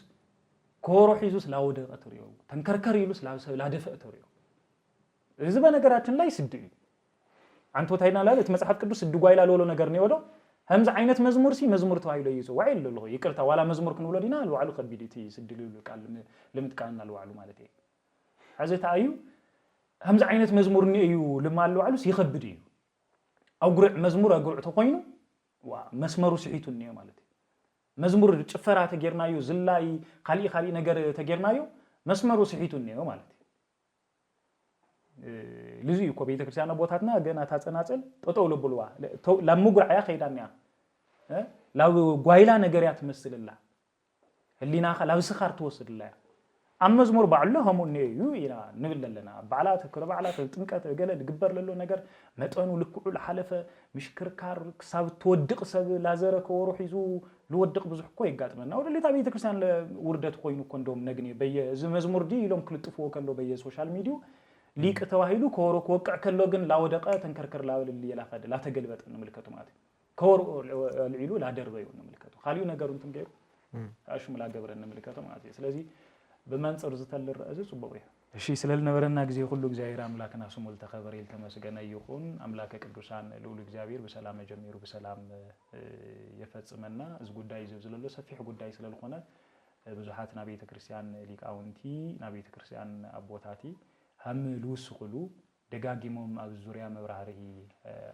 كورو حيزوس لا ودق أتريو تنكركر يلوس لا دفع أتريو إذا بنجاراتهم لاي سدي عن توتاينا لا تمسحات كدو سدو قايلا لولو نجارني وده همز عينة مزمور سي مزمور توايلو يسو وعيل له يكرتا ولا مزمور كن ولدينا الوعلو قد بديتي سدلو لك لمت كان الوعلو مالتي حزت أيو همز عينة مزمور نيو لما الوعلو سيخبدي أو قرع مزمور أقرع تقينو ومسمرو سحيتو النيو مالتي مزمور تشفرات تجرنايو زلاي خالي نجر تجرنايو مسمرو سحيتو النيو مالتي لزي يكو بيت كريستيان بوتاتنا جنا تاصناصل ططول بلوا لمغرعيا خيدانيا لا غايلا نغريات مسللا هلينا لا بسخار توسدلا امزمور بعله هم نيو ينا نبللنا بعلات كره بعلات ጥምቀት ገለ ግበር ለሎ ነገር መጠኑ ልኩዑ ለሐለፈ ምሽክርካር ክሳብ ተወድቅ ሰብ ላዘረ ከወሩህ ይዙ ልወድቅ ብዙሕ እኮ ይጋጥመና ወደ ሌታ ቤተ ክርስቲያን ውርደት ኮይኑ እኮ እንደውም ነግኔ በየመዝሙር ዲ ኢሎም ክልጥፎ ከሎ በየሶሻል ሚዲያ ሊቅ ተዋሂሉ ከወሩ ከወቅዕ ከሎ ግን ላወደቀ ተንከርከር ላበል ይላፈድ ላተገልበጥ እንመልከቱ ማለት ከወሩ ልዒሉ ላደርበዩ እንመልከቱ ኻሊው ነገሩ እንትን ገይሩ አሽም ላገብረ እንመልከቱ ማለት ስለዚህ በመንጽር ዝተል ራእዝ ጽቡቅ ይሄ እሺ ስለልነበረና ጊዜ ሁሉ እግዚአብሔር አምላክና ስሙ ተከበረ ይልተመስገነ ይሁን አምላከ ቅዱሳን ልዑል እግዚአብሔር በሰላም ጀምሩ በሰላም ይፈጽመና እዚ ጉዳይ ዝብዝለሎ ሰፊሕ ጉዳይ ስለልኾነ ብዙሓት ና ቤተ ክርስቲያን ሊቃውንቲ ና ቤተ ክርስቲያን አቦታቲ ሀምሉ ስኹሉ ደጋጊሞም ኣብ ዙርያ መብራህሪ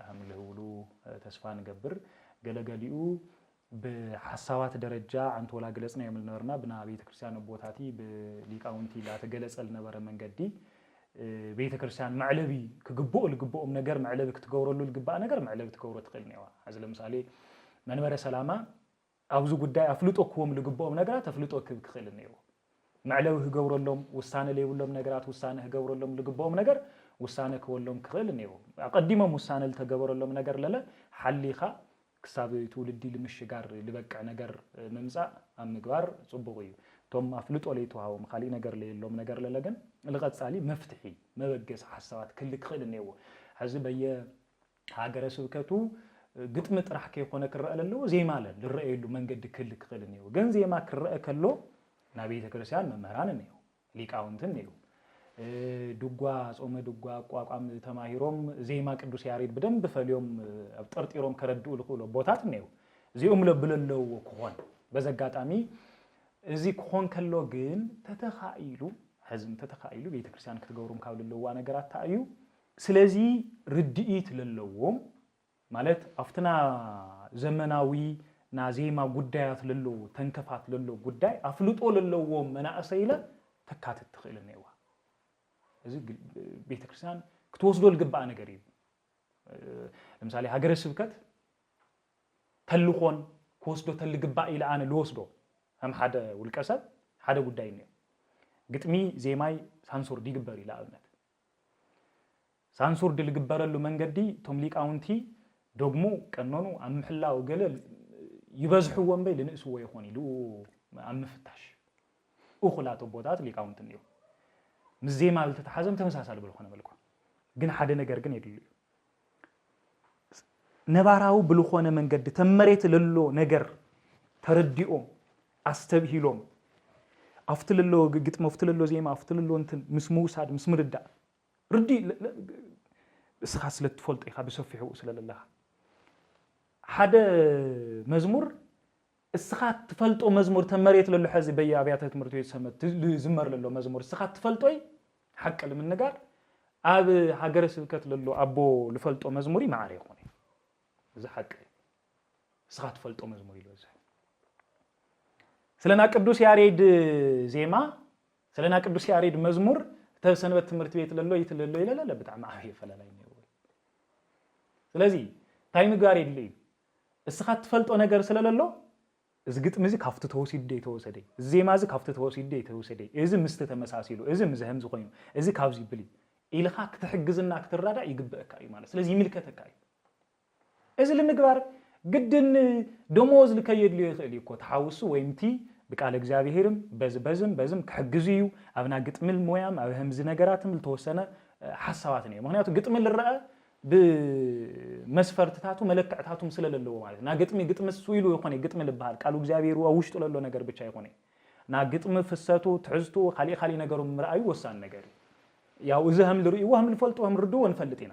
ሀምልሁሉ ተስፋ ንገብር ገለገሊኡ በሐሳባት ደረጃ አንተ ወላ ገለጽና የምልነበርና ብና ቤተ ክርስቲያን ቦታቲ በሊቃውንቲ ላተገለጸል ነበረ መንገዲ ቤተ ክርስቲያን ማዕለቢ ክግቦ ልግቦም ነገር ማዕለቢ ክትገብረሉ ልግባ ነገር ማዕለቢ ትገብሮ ትኽእል ነዋ አዝ ለምሳሌ መንበረ ሰላማ አብዙ ጉዳይ አፍልጦኩም ልግቦም ነገራት አፍልጦ ክክእል ነው ማዕለቢ ክገብረሎም ውሳነ ለይብሎም ነገራት ውሳነ ክገብረሎም ልግቦም ነገር ውሳነ ክወሎም ክእል ነው አቀዲሞም ውሳነ ለተገብረሎም ነገር ለለ ሐሊኻ ክሳብ ትውልዲ ልምሽጋር ልበቃ ነገር መምጻ አምግባር ጽቡቅ እዩ ቶም አፍልጦ ለይተዋውም ኻሊ ነገር ለየሎም ነገር ለለገን ለቀጻሊ መፍትሒ መበገስ ሐሳባት ክልክል ነው ሐዚ በየ ሀገረ ስብከቱ ግጥም ጥራህ ከሆነ ክረአለሎ ዜማ አለ ልረአየሉ መንገድ ክልክል ነው ግን ዜማ ክረአ ከሎ ና ቤተ ክርስቲያን መምህራን ነው ሊቃውንትን ነው ዱጓ ጾመ ዱጓ ቋቋም ተማሂሮም ዜማ ቅዱስ ያሬድ በደንብ ፈልዮም ጠርጢሮም ከረዱ ልኩሎ ቦታት ነው ዚኦም ለብለለው ኮሆን በዘጋጣሚ እዚ ኮሆን ከሎ ግን ተተኻኢሉ ህዝም ተተኻኢሉ ቤተክርስቲያን ክትገብሩም ካብልለዋ ነገራት ታዩ ስለዚህ ርድኢት ለለዎም ማለት አፍትና ዘመናዊ ና ዜማ ጉዳያት ለሎ ተንከፋት ለሎ ጉዳይ አፍልጦ ለለዎም መናእሰይለ ተካተት ትኽእል ነው እዚ ቤተ ክርስቲያን ክትወስዶ ልግባ ነገር እዩ ለምሳሌ ሀገረ ስብከት ተልኾን ክወስዶ ተልግባ ኢላ አነ ልወስዶ هم ሓደ ውልቀሰብ ሓደ ጉዳይ ነው ግጥሚ ዜማይ ሳንሱር ዲግበር ኢላ አብነት ሳንሱር ድልግበረሉ መንገዲ ቶም ሊቃውንቲ ደግሞ ቀኖኑ አምሕላው ገለ ይበዝሕዎም በይ ለንእስዎ ይኾን ኢሉ አምፍታሽ እኹላቶ ቦታት ሊቃውንቲ ነው ምዜማ ልተተሐዘም ተመሳሳለ ብልኾነ መልኩ ግን ሓደ ነገር ግን ይድሉ ነባራው ብልኾነ መንገድ ተመሬት ለሎ ነገር ተረዲኦ አስተብሂሎም አፍትልሎ ግጥም አፍትልሎ ዜማ አፍትልሎ እንትን ምስሙሳድ ምስምርዳ ርዲ እስኻስ ለትፈልጥ ኢኻ በሰፊሑ ስለለለኻ ሓደ መዝሙር እስኻት ትፈልጦ መዝሙር ተመሬት ለሎ ሐዚ በየአብያተ ትምህርት ቤት ሰመት ዝመር ለሎ መዝሙር እስኻት ትፈልጦይ حق ለምንጋር አብ ሀገረ ስብከት ለሎ አቦ ልፈልጦ መዝሙሪ ማዕረ ይኾነ እዚ حق እስኻት ትፈልጦ መዝሙር ይለዘ ስለና ቅዱስ ያሬድ ዜማ ስለና ቅዱስ ያሬድ መዝሙር ተሰንበት ትምህርት ቤት ለሎ ይትለሎ ይለለ በጣም አፍ ይፈላላይ ነው ስለዚህ ታይም ጋር ይልይ እስኻት ትፈልጦ ነገር ስለለሎ እዚ ግጥም እዚ ካፍቱ ተወሲደ ተወሰደ ዜማ እዚ ካፍቱ ተወሲደ ተወሰደ እዚ ምስተ ተመሳሲሉ እዚ ምዝህም ዝኮይኑ እዚ ካብዚ ብሊ ኢልኻ ክትሕግዝና ክትራዳ ይግበአካ እዩ ማለት ስለዚህ ይምልከተካ እዩ እዚ ለምግባር ግድን ደሞዝ ልከየድ ሊይኽእል ይኮ ተሐውሱ ወይምቲ በቃለ እግዚአብሔርም በዝም ክሕግዙዩ አብና ግጥምል ሞያም አብ ህምዝ ነገራትም ልተወሰነ ሐሳባት ነው ምክንያቱ ግጥምል ረአ በመስፈርትታቱ መለክዕታቱም ስለለለው ማለት ና ግጥም ስዊሉ ይኾነ ግጥም ልባል ቃሉ እግዚአብሔሩ አውሽጡ ለሎ ነገር ብቻ ይኾነ ና ግጥም ፍሰቱ ትዕዝቱ ኻሊ ነገሩ ምርአዩ ወሳን ነገር ያው እዘህም ልርዩ ወህም ልፈልጡ ወህም ርዱ ወንፈልጥና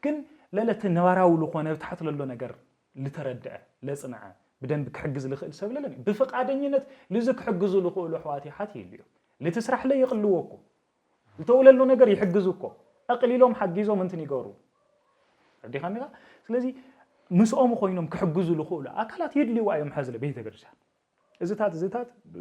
ግን ለለት ነዋራው ለኾነ ተሐት ለሎ ነገር ልተረድዐ ለጽንዐ بدنب كحجز لخيل سبللني بفقعدنينت لزك حجزوا لخول حواتي حتى اليوم لتسرح لي يقلوكم لتقول له نجار يحجزوكم أقليلهم حجزوا من تنيجارو عندي خميرة لذي مسؤوم خوينهم كحجزوا لخول أكلات يدلي وأيام حزل بيت جرسان እዝታት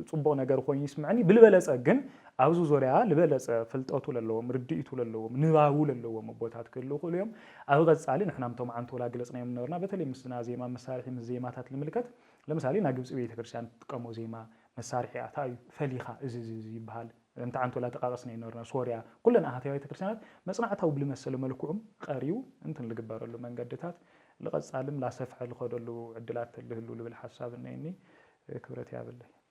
ጽቡቕ ነገር ኮይኑ ይስምዓኒ ብልበለጸ ግን ኣብዚ ዙርያ ልበለጸ ፍልጠቱ ለለዎም ርድኢቱ ለለዎም ንባቡ ለለዎም ቦታት ክህልው ክእሉ እዮም ኣብ ቀጻሊ ንሕና ምቶም ዓንቶ ወላ ግለጽናዮም ነበርና በተለይ ምስና ዜማ መሳርሒ ምስ ዜማታት ልምልከት ለምሳሌ ና ግብጽ ቤተክርስትያን ትጥቀሞ ዜማ መሳርሒ ኣታይ ፈሊኻ እዚ ይበሃል እንተ ዓንቶ ወላ ተቃቀስና ይነበርና ሶርያ ኩለን ኣህታዊ ቤተክርስትያናት መጽናዕታው ብልመሰለ መልክዑም ቀሪው እንትን ልግበረሉ መንገድታት لقد سالم لا سفح الخدلو عدلات اللي هلو بالحساب إني كبرت يا بالله